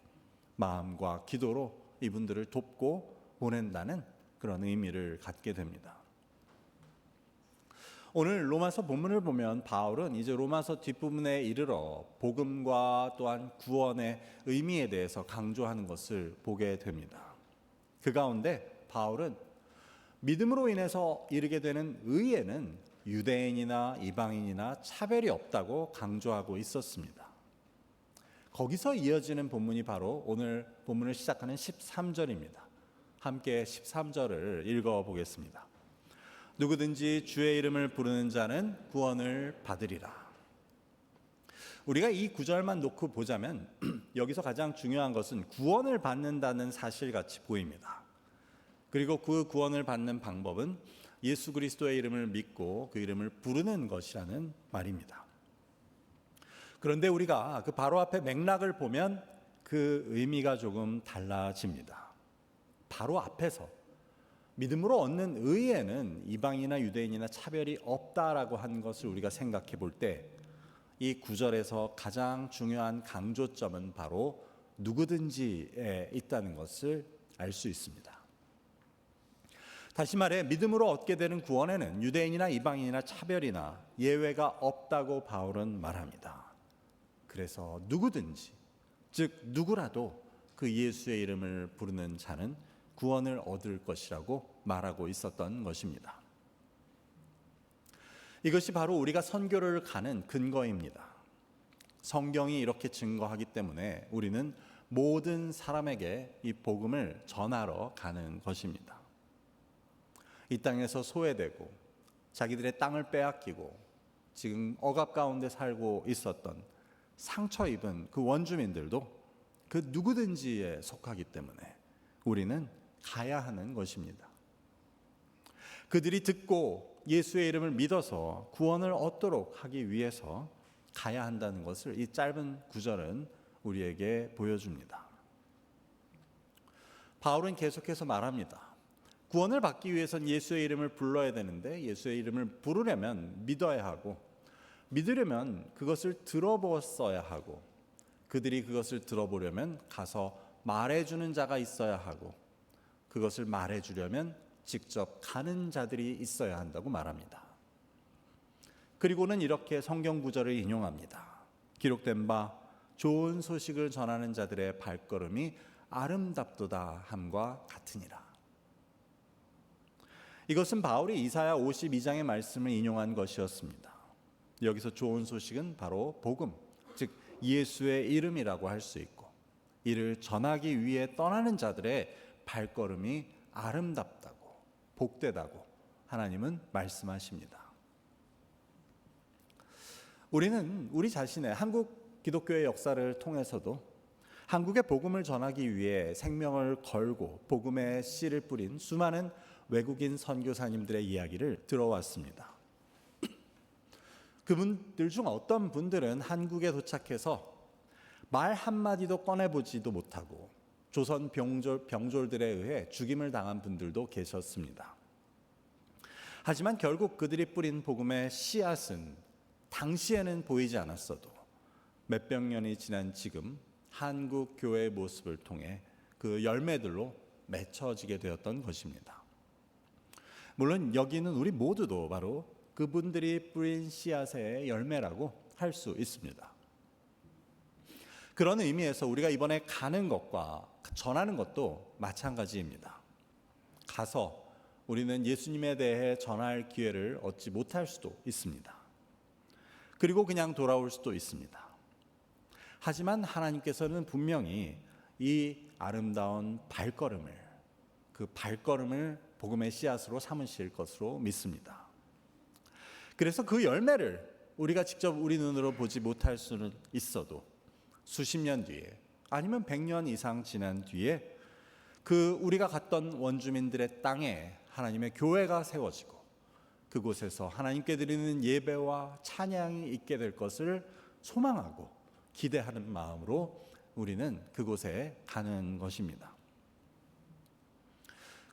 마음과 기도로 이분들을 돕고 보낸다는 그런 의미를 갖게 됩니다. 오늘 로마서 본문을 보면 바울은 이제 로마서 뒷부분에 이르러 복음과 또한 구원의 의미에 대해서 강조하는 것을 보게 됩니다. 그 가운데 바울은 믿음으로 인해서 이르게 되는 의에는 유대인이나 이방인이나 차별이 없다고 강조하고 있었습니다. 거기서 이어지는 본문이 바로 오늘 본문을 시작하는 13절입니다. 함께 13절을 읽어보겠습니다. 누구든지 주의 이름을 부르는 자는 구원을 받으리라. 우리가 이 구절만 놓고 보자면 여기서 가장 중요한 것은 구원을 받는다는 사실같이 보입니다. 그리고 그 구원을 받는 방법은 예수 그리스도의 이름을 믿고 그 이름을 부르는 것이라는 말입니다. 그런데 우리가 그 바로 앞에 맥락을 보면 그 의미가 조금 달라집니다. 바로 앞에서 믿음으로 얻는 의에는 이방이나 유대인이나 차별이 없다라고 한 것을 우리가 생각해 볼 때 이 구절에서 가장 중요한 강조점은 바로 누구든지에 있다는 것을 알 수 있습니다. 다시 말해 믿음으로 얻게 되는 구원에는 유대인이나 이방인이나 차별이나 예외가 없다고 바울은 말합니다. 그래서 누구든지, 즉 누구라도 그 예수의 이름을 부르는 자는 구원을 얻을 것이라고 말하고 있었던 것입니다. 이것이 바로 우리가 선교를 가는 근거입니다. 성경이 이렇게 증거하기 때문에 우리는 모든 사람에게 이 복음을 전하러 가는 것입니다. 이 땅에서 소외되고 자기들의 땅을 빼앗기고 지금 억압 가운데 살고 있었던 상처 입은 그 원주민들도 그 누구든지에 속하기 때문에 우리는 가야 하는 것입니다. 그들이 듣고 예수의 이름을 믿어서 구원을 얻도록 하기 위해서 가야 한다는 것을 이 짧은 구절은 우리에게 보여줍니다. 바울은 계속해서 말합니다. 구원을 받기 위해선 예수의 이름을 불러야 되는데 예수의 이름을 부르려면 믿어야 하고 믿으려면 그것을 들어보았어야 하고 그들이 그것을 들어보려면 가서 말해주는 자가 있어야 하고 그것을 말해주려면 직접 가는 자들이 있어야 한다고 말합니다. 그리고는 이렇게 성경 구절을 인용합니다. 기록된 바 좋은 소식을 전하는 자들의 발걸음이 아름답도다 함과 같으니라. 이것은 바울이 이사야 52장의 말씀을 인용한 것이었습니다. 여기서 좋은 소식은 바로 복음, 즉 예수의 이름이라고 할 수 있고, 이를 전하기 위해 떠나는 자들의 발걸음이 아름답다고, 복되다고 하나님은 말씀하십니다. 우리는 우리 자신의 한국 기독교의 역사를 통해서도 한국의 복음을 전하기 위해 생명을 걸고 복음의 씨를 뿌린 수많은 외국인 선교사님들의 이야기를 들어왔습니다. 그분들 중 어떤 분들은 한국에 도착해서 말 한마디도 꺼내보지도 못하고 조선 병졸들에 의해 죽임을 당한 분들도 계셨습니다. 하지만 결국 그들이 뿌린 복음의 씨앗은 당시에는 보이지 않았어도 몇백 년이 지난 지금 한국 교회의 모습을 통해 그 열매들로 맺혀지게 되었던 것입니다. 물론 여기는 우리 모두도 바로 그분들이 뿌린 씨앗의 열매라고 할 수 있습니다. 그런 의미에서 우리가 이번에 가는 것과 전하는 것도 마찬가지입니다. 가서 우리는 예수님에 대해 전할 기회를 얻지 못할 수도 있습니다. 그리고 그냥 돌아올 수도 있습니다. 하지만 하나님께서는 분명히 이 아름다운 발걸음을, 그 발걸음을 복음의 씨앗으로 삼으실 것으로 믿습니다. 그래서 그 열매를 우리가 직접 우리 눈으로 보지 못할 수는 있어도 수십 년 뒤에 아니면 100년 이상 지난 뒤에 그 우리가 갔던 원주민들의 땅에 하나님의 교회가 세워지고 그곳에서 하나님께 드리는 예배와 찬양이 있게 될 것을 소망하고 기대하는 마음으로 우리는 그곳에 가는 것입니다.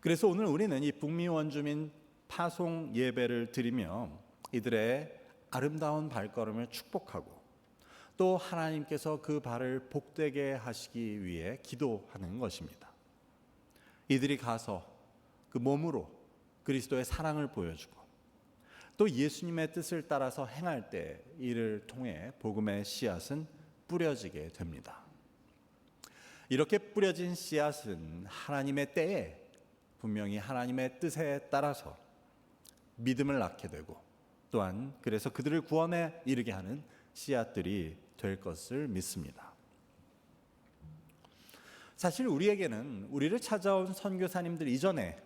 그래서 오늘 우리는 이 북미 원주민 파송 예배를 드리며 이들의 아름다운 발걸음을 축복하고 또 하나님께서 그 발을 복되게 하시기 위해 기도하는 것입니다. 이들이 가서 그 몸으로 그리스도의 사랑을 보여주고 또 예수님의 뜻을 따라서 행할 때 이를 통해 복음의 씨앗은 뿌려지게 됩니다. 이렇게 뿌려진 씨앗은 하나님의 때에 분명히 하나님의 뜻에 따라서 믿음을 낳게 되고 또한 그래서 그들을 구원에 이르게 하는 씨앗들이 될 것을 믿습니다. 사실 우리에게는 우리를 찾아온 선교사님들 이전에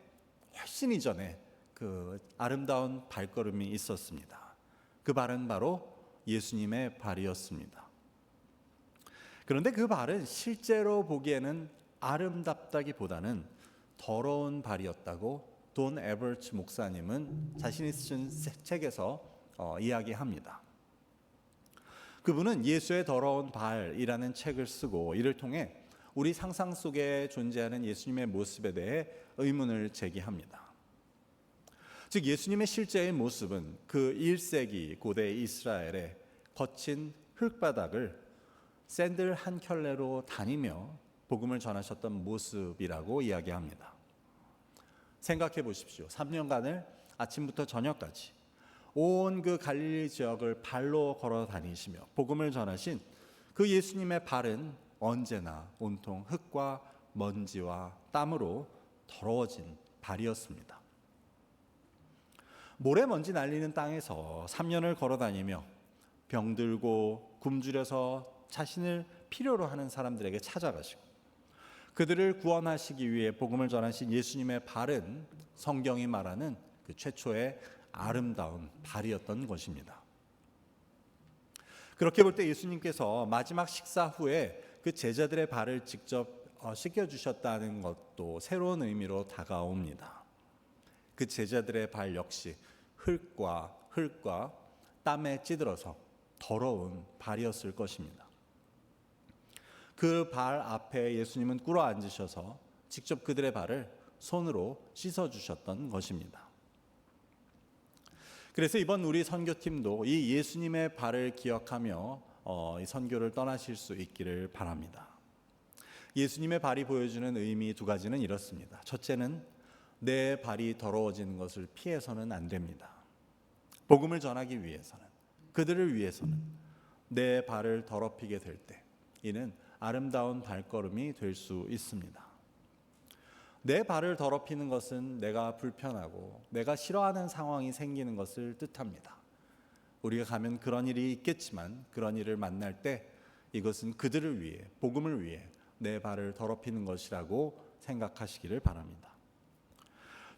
훨씬 이전에 그 아름다운 발걸음이 있었습니다. 그 발은 바로 예수님의 발이었습니다. 그런데 그 발은 실제로 보기에는 아름답다기보다는 더러운 발이었다고 돈 에버츠 목사님은 자신이 쓴 책에서 이야기합니다. 그분은 예수의 더러운 발이라는 책을 쓰고 이를 통해 우리 상상 속에 존재하는 예수님의 모습에 대해 의문을 제기합니다. 즉 예수님의 실제의 모습은 그 1세기 고대 이스라엘의 거친 흙바닥을 샌들 한 켤레로 다니며 복음을 전하셨던 모습이라고 이야기합니다. 생각해 보십시오. 3년간을 아침부터 저녁까지 온 그 갈릴리 지역을 발로 걸어 다니시며 복음을 전하신 그 예수님의 발은 언제나 온통 흙과 먼지와 땀으로 더러워진 발이었습니다. 모래먼지 날리는 땅에서 3년을 걸어 다니며 병들고 굶주려서 자신을 필요로 하는 사람들에게 찾아가시고 그들을 구원하시기 위해 복음을 전하신 예수님의 발은 성경이 말하는 그 최초의 아름다운 발이었던 것입니다. 그렇게 볼 때 예수님께서 마지막 식사 후에 그 제자들의 발을 직접 씻겨주셨다는 것도 새로운 의미로 다가옵니다. 그 제자들의 발 역시 흙과 땀에 찌들어서 더러운 발이었을 것입니다. 그 발 앞에 예수님은 꿇어 앉으셔서 직접 그들의 발을 손으로 씻어주셨던 것입니다. 그래서 이번 우리 선교팀도 이 예수님의 발을 기억하며 이 선교를 떠나실 수 있기를 바랍니다. 예수님의 발이 보여주는 의미 두 가지는 이렇습니다. 첫째는 내 발이 더러워지는 것을 피해서는 안 됩니다. 복음을 전하기 위해서는 그들을 위해서는 내 발을 더럽히게 될 때 이는 아름다운 발걸음이 될 수 있습니다. 내 발을 더럽히는 것은 내가 불편하고 내가 싫어하는 상황이 생기는 것을 뜻합니다. 우리가 가면 그런 일이 있겠지만 그런 일을 만날 때 이것은 그들을 위해, 복음을 위해 내 발을 더럽히는 것이라고 생각하시기를 바랍니다.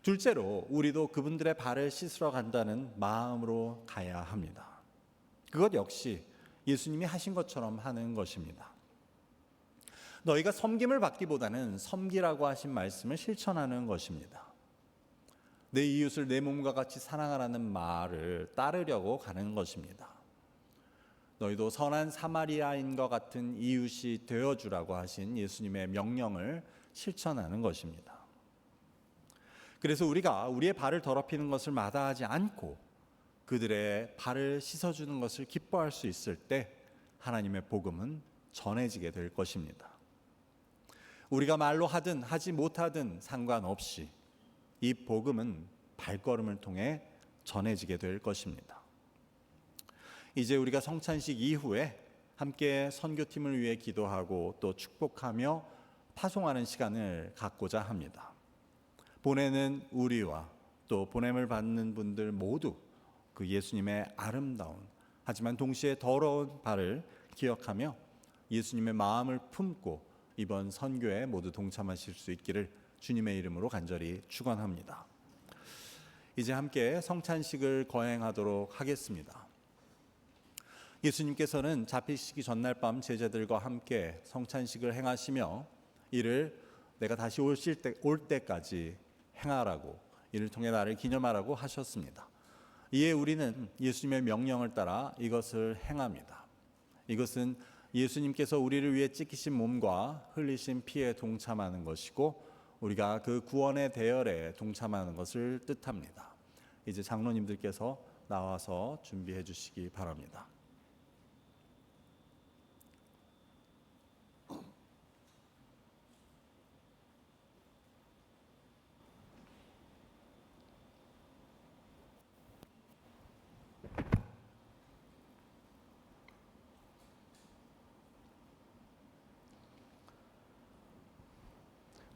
둘째로 우리도 그분들의 발을 씻으러 간다는 마음으로 가야 합니다. 그것 역시 예수님이 하신 것처럼 하는 것입니다. 너희가 섬김을 받기보다는 섬기라고 하신 말씀을 실천하는 것입니다. 내 이웃을 내 몸과 같이 사랑하라는 말을 따르려고 가는 것입니다. 너희도 선한 사마리아인과 같은 이웃이 되어주라고 하신 예수님의 명령을 실천하는 것입니다. 그래서 우리가 우리의 발을 더럽히는 것을 마다하지 않고 그들의 발을 씻어주는 것을 기뻐할 수 있을 때 하나님의 복음은 전해지게 될 것입니다. 우리가 말로 하든 하지 못하든 상관없이 이 복음은 발걸음을 통해 전해지게 될 것입니다. 이제 우리가 성찬식 이후에 함께 선교팀을 위해 기도하고 또 축복하며 파송하는 시간을 갖고자 합니다. 보내는 우리와 또 보냄을 받는 분들 모두 그 예수님의 아름다운 하지만 동시에 더러운 발을 기억하며 예수님의 마음을 품고 이번 선교에 모두 동참하실 수 있기를 주님의 이름으로 간절히 축원합니다. 이제 함께 성찬식을 거행하도록 하겠습니다. 예수님께서는 잡히시기 전날 밤 제자들과 함께 성찬식을 행하시며 이를 내가 다시 올 때까지 행하라고, 이를 통해 나를 기념하라고 하셨습니다. 이에 우리는 예수님의 명령을 따라 이것을 행합니다. 이것은 예수님께서 우리를 위해 찢기신 몸과 흘리신 피에 동참하는 것이고 우리가 그 구원의 대열에 동참하는 것을 뜻합니다. 이제 장로님들께서 나와서 준비해 주시기 바랍니다.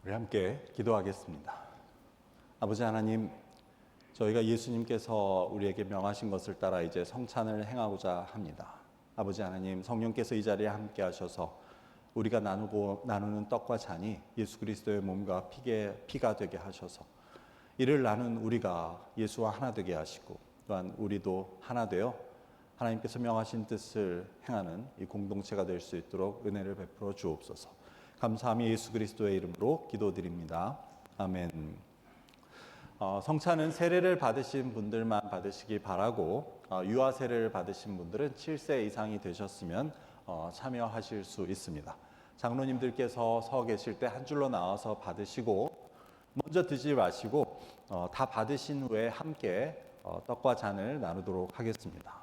우리 함께 기도하겠습니다. 아버지 하나님, 저희가 예수님께서 우리에게 명하신 것을 따라 이제 성찬을 행하고자 합니다. 아버지 하나님, 성령께서 이 자리에 함께 하셔서 우리가 나누는 떡과 잔이 예수 그리스도의 몸과 피가 되게 하셔서 이를 나눈 우리가 예수와 하나 되게 하시고 또한 우리도 하나 되어 하나님께서 명하신 뜻을 행하는 이 공동체가 될 수 있도록 은혜를 베풀어 주옵소서. 감사함이 예수 그리스도의 이름으로 기도드립니다. 아멘. 성찬은 세례를 받으신 분들만 받으시기 바라고 유아 세례를 받으신 분들은 7세 이상이 되셨으면 참여하실 수 있습니다. 장로님들께서 서 계실 때 한 줄로 나와서 받으시고 먼저 드지 마시고 다 받으신 후에 함께 떡과 잔을 나누도록 하겠습니다.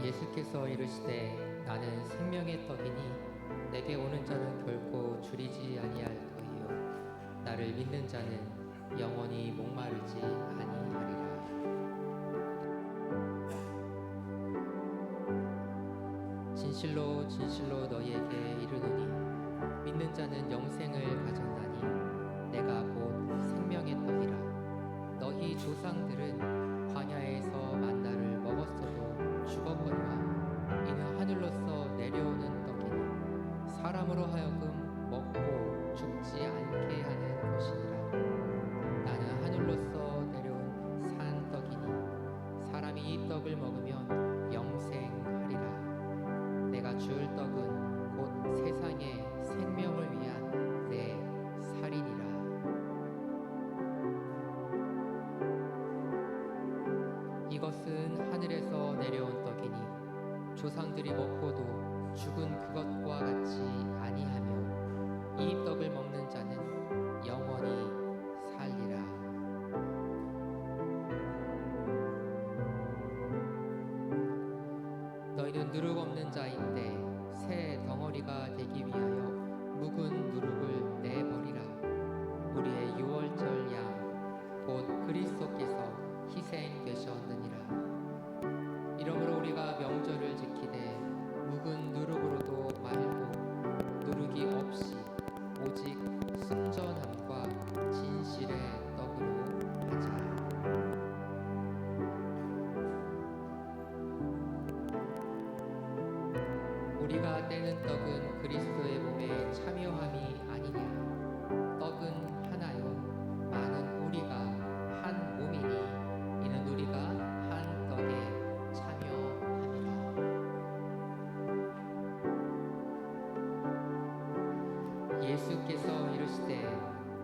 예수께서 이르시되 나는 생명의 떡이니 내게 오는 자는 결코 줄이지 아니할 터이요 나를 믿는 자는 영원히 목마르지 아니하리라. 진실로 진실로 너희에게 이르노니 믿는 자는 영생을 가졌나니 내가 곧 생명의 떡이라. 너희 조상들은 광야에서 만나를 먹었어도 죽었거니와 이는 하늘로서 내려오는 떡이니 사람으로 하여금 먹고 죽지 않게 하는 것이니라. 나는 하늘로서 내려온 산 떡이니 사람이 이 떡을 먹으면 영생하리라. 내가 줄 떡은 곧 세상의 생명을 위한 내 살이니라. 이것은 하늘에서 내려온 떡이니 조상들이 먹고도 죽은 그것과 같이 아니하며 이 떡을 먹는 자는 영원히 살리라. 너희는 누룩 없는 자인데 새 덩어리가 되기 위하여 묵은 누룩을 내버리라. 우리의 유월절 양 곧 그리스도께서 희생되셨느니라. 이러므로 우리가 명절을 지키되 묵은 누룩으로도 말고 누룩이 없이 오직 순전함과 진실의 떡으로 하자. 우리가 떼는 떡은 그리스도의 몸에 참여함이 아니냐. 떡은 하나요 많은 우리가 한 몸이니 이는 우리가 한 떡에 참여함이라. 예수께서 이르시되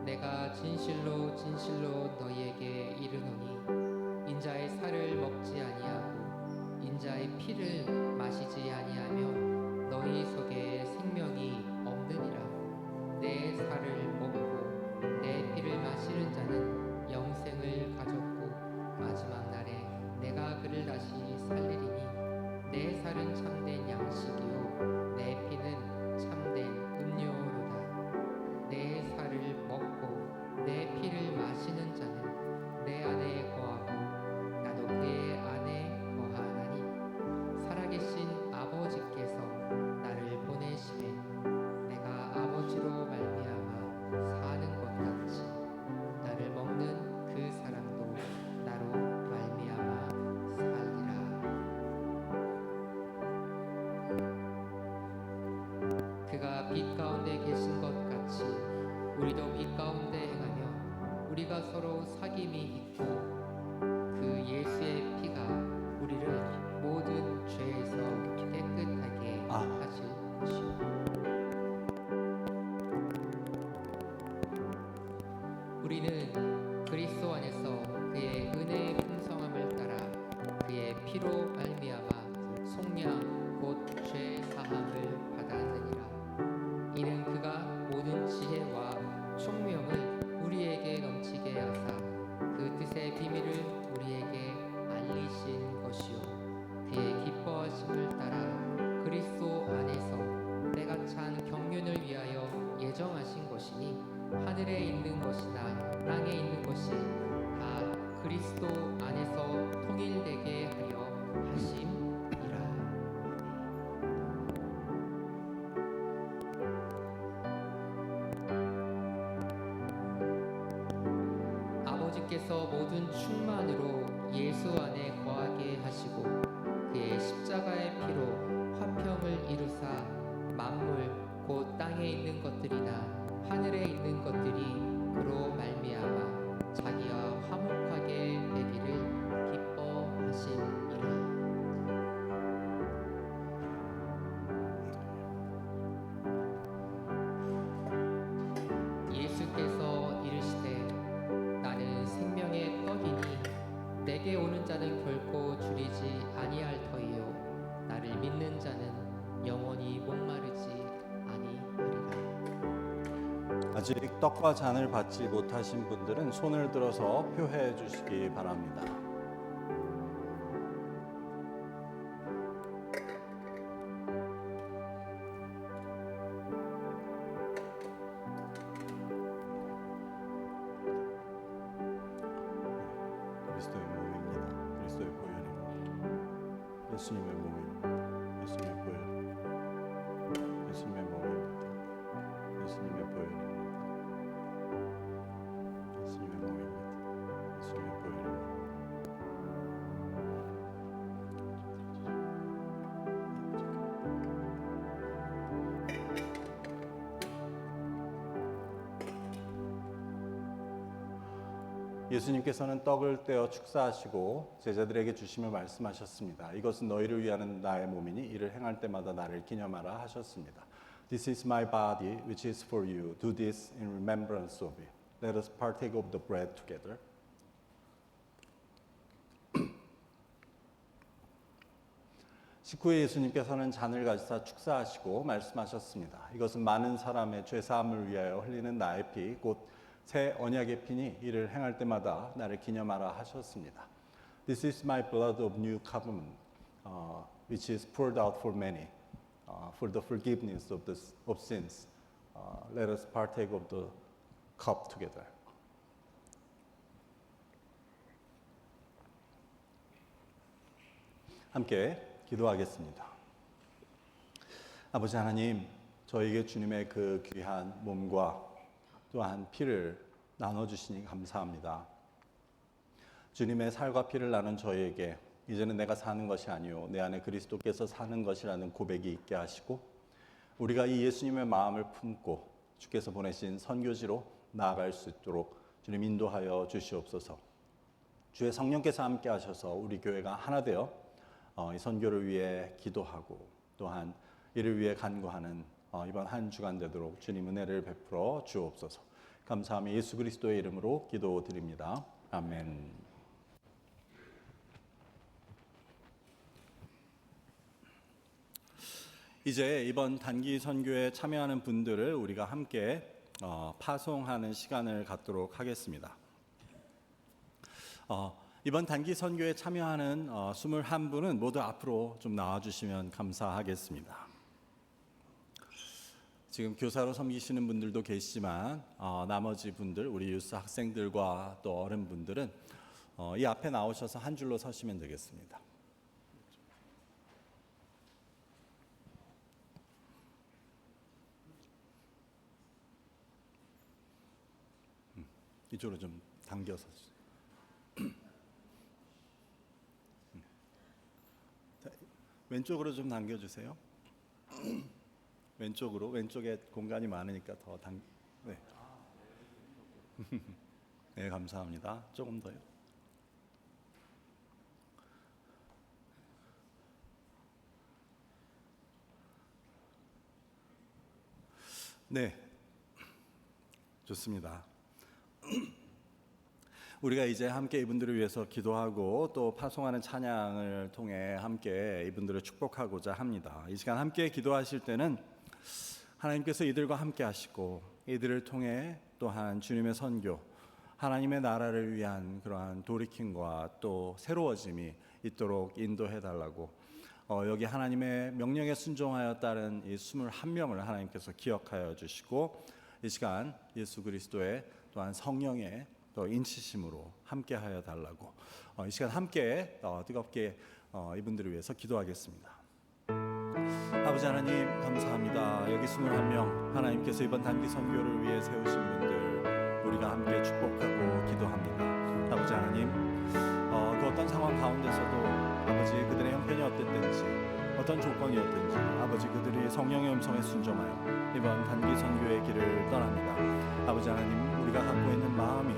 내가 진실로 진실로 너희에게 이르노니 인자의 살을 먹지 아니하고 인자의 피를 마시지 아니하며 너희 속에 생명이 없느니라. 내 살을 먹고 내 피를 마시는 자는 영생을 가졌고 마지막 날에 내가 그를 다시 살리리니 내 살은 참된 양식이요 내 피는 참된 음료로다. 내 살을 먹고 내 피를 마시는 자는 내 안에 거하고 나도 그의 안에 거하나니 살아계신 아버지께서 나를 보내시매 내가 아버지로 말미암아 사는 것 같이 나를 먹는 그 사람도 나로 말미암아 살리라. 그가 빛 가운데 계신 것 같이 우리도 빛 가운데 행하며 우리가 서로 사귐이 있고 그 예수의 피가 우리를 모든 죄에서 깨끗하게 하실 것이요 우리는 그리스도 안에서 그의 은혜의 풍성함을 따라 그의 피로 말미암아 속량 곧 죄 사함을 받았느니라. 이는 그가 모든 지혜와 총명을 우리에게 넘치게 하사 그 뜻의 비밀을 우리에게 알리신 것이요 그의 기뻐하심을 따라 그리스도 안에서 때가 찬 경륜을 위하여 예정하신 것이니 하늘에 있는 것이나 땅에 있는 것이 다 그리스도 안에서 통일되게 하려 하심이라. 아버지께서 모든 충만으로 예수 안에 거하게 하시고 그의 십자가의 피로 화평을 이루사 만물 곧 땅에 있는 것들이나 하늘에 있는 것들이 그로 말미암아 자기와 화목하게 되기를 기뻐하심이라. 예수께서 이르시되 나는 생명의 떡이니 내게 오는 자는 결코 줄이지 아니할 터이요 나를 믿는 자는 영원히 목마르지 아니하리라. 아직 떡과 잔을 받지 못하신 분들은 손을 들어서 표해 주시기 바랍니다. 그리스도의 몸입니다. 그리스도의 보혈입니다. 예수님의 몸입니다. 예수님의 보혈. 예수님의 몸입니다. 예수님의 보혈입니다. 예수님의 몸입니다. 예수님의 보혈입니다. 예수님께서는 떡을 떼어 축사하시고 제자들에게 주시며 말씀하셨습니다. 이것은 너희를 위하는 나의 몸이니 이를 행할 때마다 나를 기념하라 하셨습니다. This is my body which is for you. Do this in remembrance of me. Let us partake of the bread together. 직후에 예수님께서는 잔을 가지사 축사하시고 말씀하셨습니다. 이것은 많은 사람의 죄 사함을 위하여 흘리는 나의 피, 곧 새 언약의 피니 이를 행할 때마다 나를 기념하라 하셨습니다. This is my blood of new covenant, which is poured out for many, for the forgiveness of sins. Let us partake of the cup together. 함께 기도하겠습니다. 아버지 하나님, 저에게 주님의 그 귀한 몸과 또한 피를 나눠주시니 감사합니다. 주님의 살과 피를 나눈 저에게 이제는 내가 사는 것이 아니요 내 안에 그리스도께서 사는 것이라는 고백이 있게 하시고, 우리가 이 예수님의 마음을 품고 주께서 보내신 선교지로 나아갈 수 있도록 주님 인도하여 주시옵소서. 주의 성령께서 함께 하셔서 우리 교회가 하나 되어 이 선교를 위해 기도하고 또한 이를 위해 간구하는 이번 한 주간 되도록 주님 은혜를 베풀어 주옵소서. 감사하며 예수 그리스도의 이름으로 기도드립니다. 아멘. 이제 이번 단기 선교에 참여하는 분들을 우리가 함께 파송하는 시간을 갖도록 하겠습니다. 이번 단기 선교에 참여하는 21분은 모두 앞으로 좀 나와주시면 감사하겠습니다. 지금 교사로 섬기시는 분들도 계시지만 나머지 분들, 우리 유스 학생들과 또 어른분들은 이 앞에 나오셔서 한 줄로 서시면 되겠습니다. 이쪽으로 좀 당겨서 왼쪽으로 좀 당겨주세요. 왼쪽으로, 왼쪽에 공간이 많으니까 더 네. 네, 감사합니다. 조금 더요. 네, 좋습니다. 우리가 이제 함께 이분들을 위해서 기도하고 또 파송하는 찬양을 통해 함께 이분들을 축복하고자 합니다. 이 시간 함께 기도하실 때는 하나님께서 이들과 함께 하시고 이들을 통해 또한 주님의 선교, 하나님의 나라를 위한 그러한 돌이킴과 또 새로워짐이 있도록 인도해 달라고 여기 하나님의 명령에 순종하여 따른 이 21명을 하나님께서 기억하여 주시고 이 시간 예수 그리스도의 또한 성령의 또 인치심으로 함께하여 달라고 이 시간 함께 뜨겁게 이분들을 위해서 기도하겠습니다. 아버지 하나님 감사합니다. 여기 21명 하나님께서 이번 단기 선교를 위해 세우신 분들 우리가 함께 축복하고 기도합니다. 아버지 하나님 그 어떤 상황 가운데서도 아버지 그들의 형편이 어땠든지 어떤 조건이었든지 아버지 그들이 성령의 음성에 순종하여 이번 단기 선교의 길을 떠납니다. 아버지 하나님 우리가 갖고 있는 마음이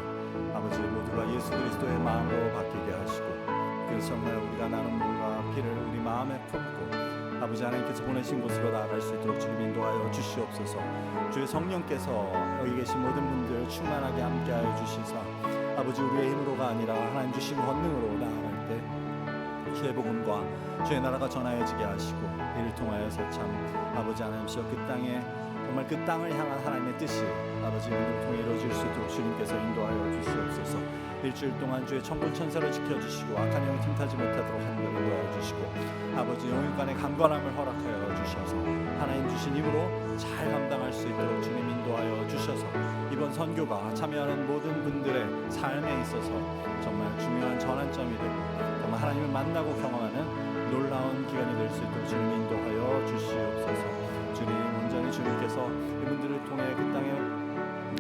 아버지 모두가 예수 그리스도의 마음으로 바뀌게 하시고 그래서 정말 우리가 나눈 몸과 피를 우리 마음에 품고 아버지 하나님께서 보내신 곳으로 나아갈 수 있도록 주님 인도하여 주시옵소서. 주의 성령께서 여기 계신 모든 분들 충만하게 함께하여 주시사 아버지 우리의 힘으로가 아니라 하나님 주신 권능으로 나아갈 때 주의 복음과 주의 나라가 전하여지게 하시고 이를 통하여서 참 아버지 하나님께서 그 땅에 정말 그 땅을 향한 하나님의 뜻이 아버지 우리를 통해 이루어질 수 있도록 주님께서 인도하여 주시옵소서. 일주일 동안 주의 천군 천사를 지켜주시고 악한 영이 틈타지 못하도록 하나님 인도하여 주시고 아버지 영육간의 강건함을 허락하여 주셔서 하나님 주신 힘으로 잘 감당할 수 있도록 주님 인도하여 주셔서 이번 선교가 참여하는 모든 분들의 삶에 있어서 정말 중요한 전환점이 되고 정말 하나님을 만나고 경험하는 놀라운 기간이 될 수 있도록 주님 인도하여 주시옵소서. 주님 온전히 주님께서 이분들을 통해 그 땅에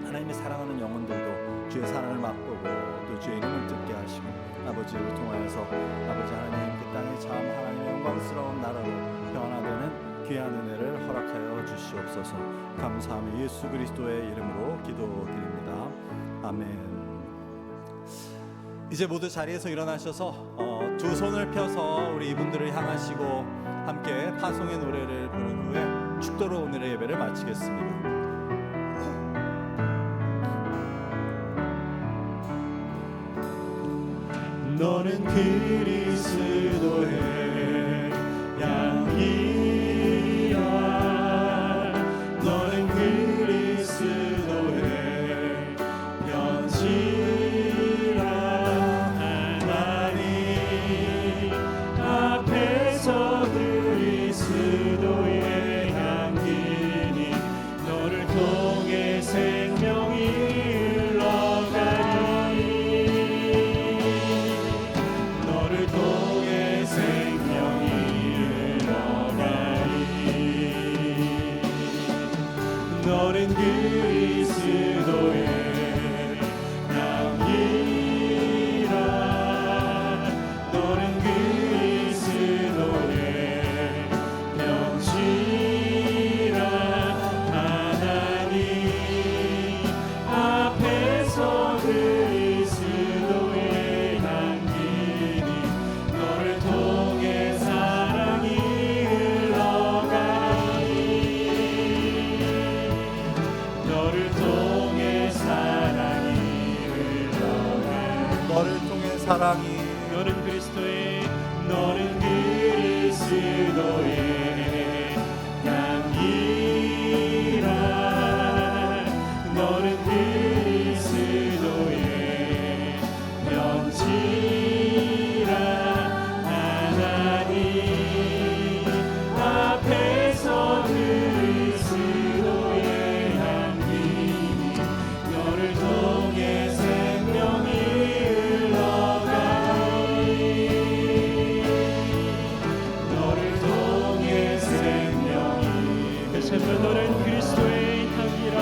하나님의 사랑하는 영혼들도 주의 사랑을 맛보고 또 주의 이름을 듣게 하시고 아버지를 통하여서 아버지 하나님 그 땅에 참 하나님의 영광스러운 나라로 변화되는 귀한 은혜를 허락하여 주시옵소서. 감사하며 예수 그리스도의 이름으로 기도드립니다. 아멘. 이제 모두 자리에서 일어나셔서 두 손을 펴서 우리 이분들을 향하시고 함께 파송의 노래를 부른 후에 축도로 오늘의 예배를 마치겠습니다. 너는 그리스도의 사랑이 흘러가 너를 통해 사랑이 너는 그리스도의 향기라 너는 그리스도의 편지라 하나님 앞에서 그리스도의 향기 너를 통해 생명이 흘러가니 너를 통해 생명이 다시 한번 너는 그리스도의 향기라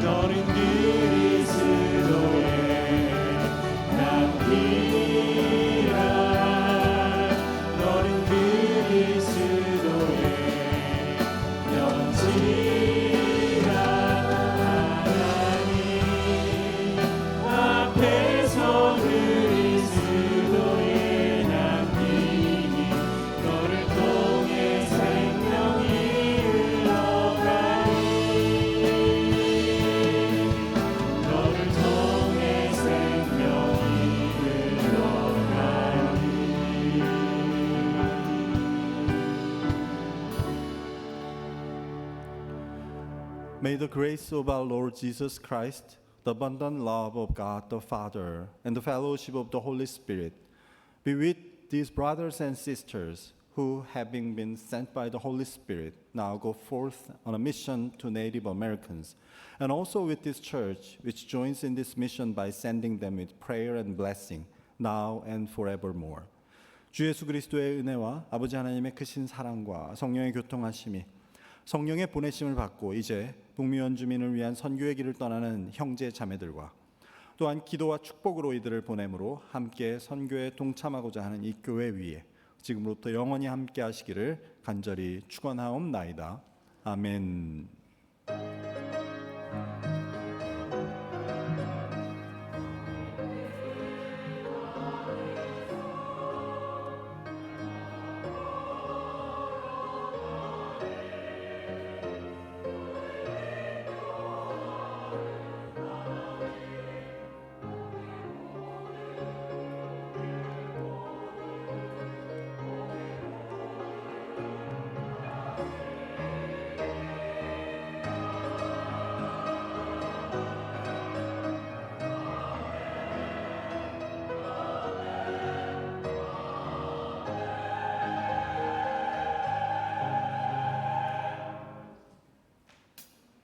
너는 그리스도의 향기라 너는 그리스도의 편지라 하나님 앞에서 그리스도의 향기니 너를 통해 생명이 흘러가니 너를 통해 생명이 흘러가니 May the grace of our Lord Jesus Christ, the abundant love of God the Father, and the fellowship of the Holy Spirit be with these brothers and sisters who, having been sent by the Holy Spirit, now go forth on a mission to Native Americans, and also with this church, which joins in this mission by sending them with prayer and blessing, now and forevermore. 주 예수 그리스도의 은혜와 아버지 하나님의 크신 사랑과 성령의 교통하심이 성령의 보내심을 받고 이제 북미 원주민을 위한 선교의 길을 떠나는 형제 자매들과 또한 기도와 축복으로 이들을 보내므로 함께 선교에 동참하고자 하는 이 교회 위에 지금부터 영원히 함께 하시기를 간절히 축원하옵나이다. 아멘.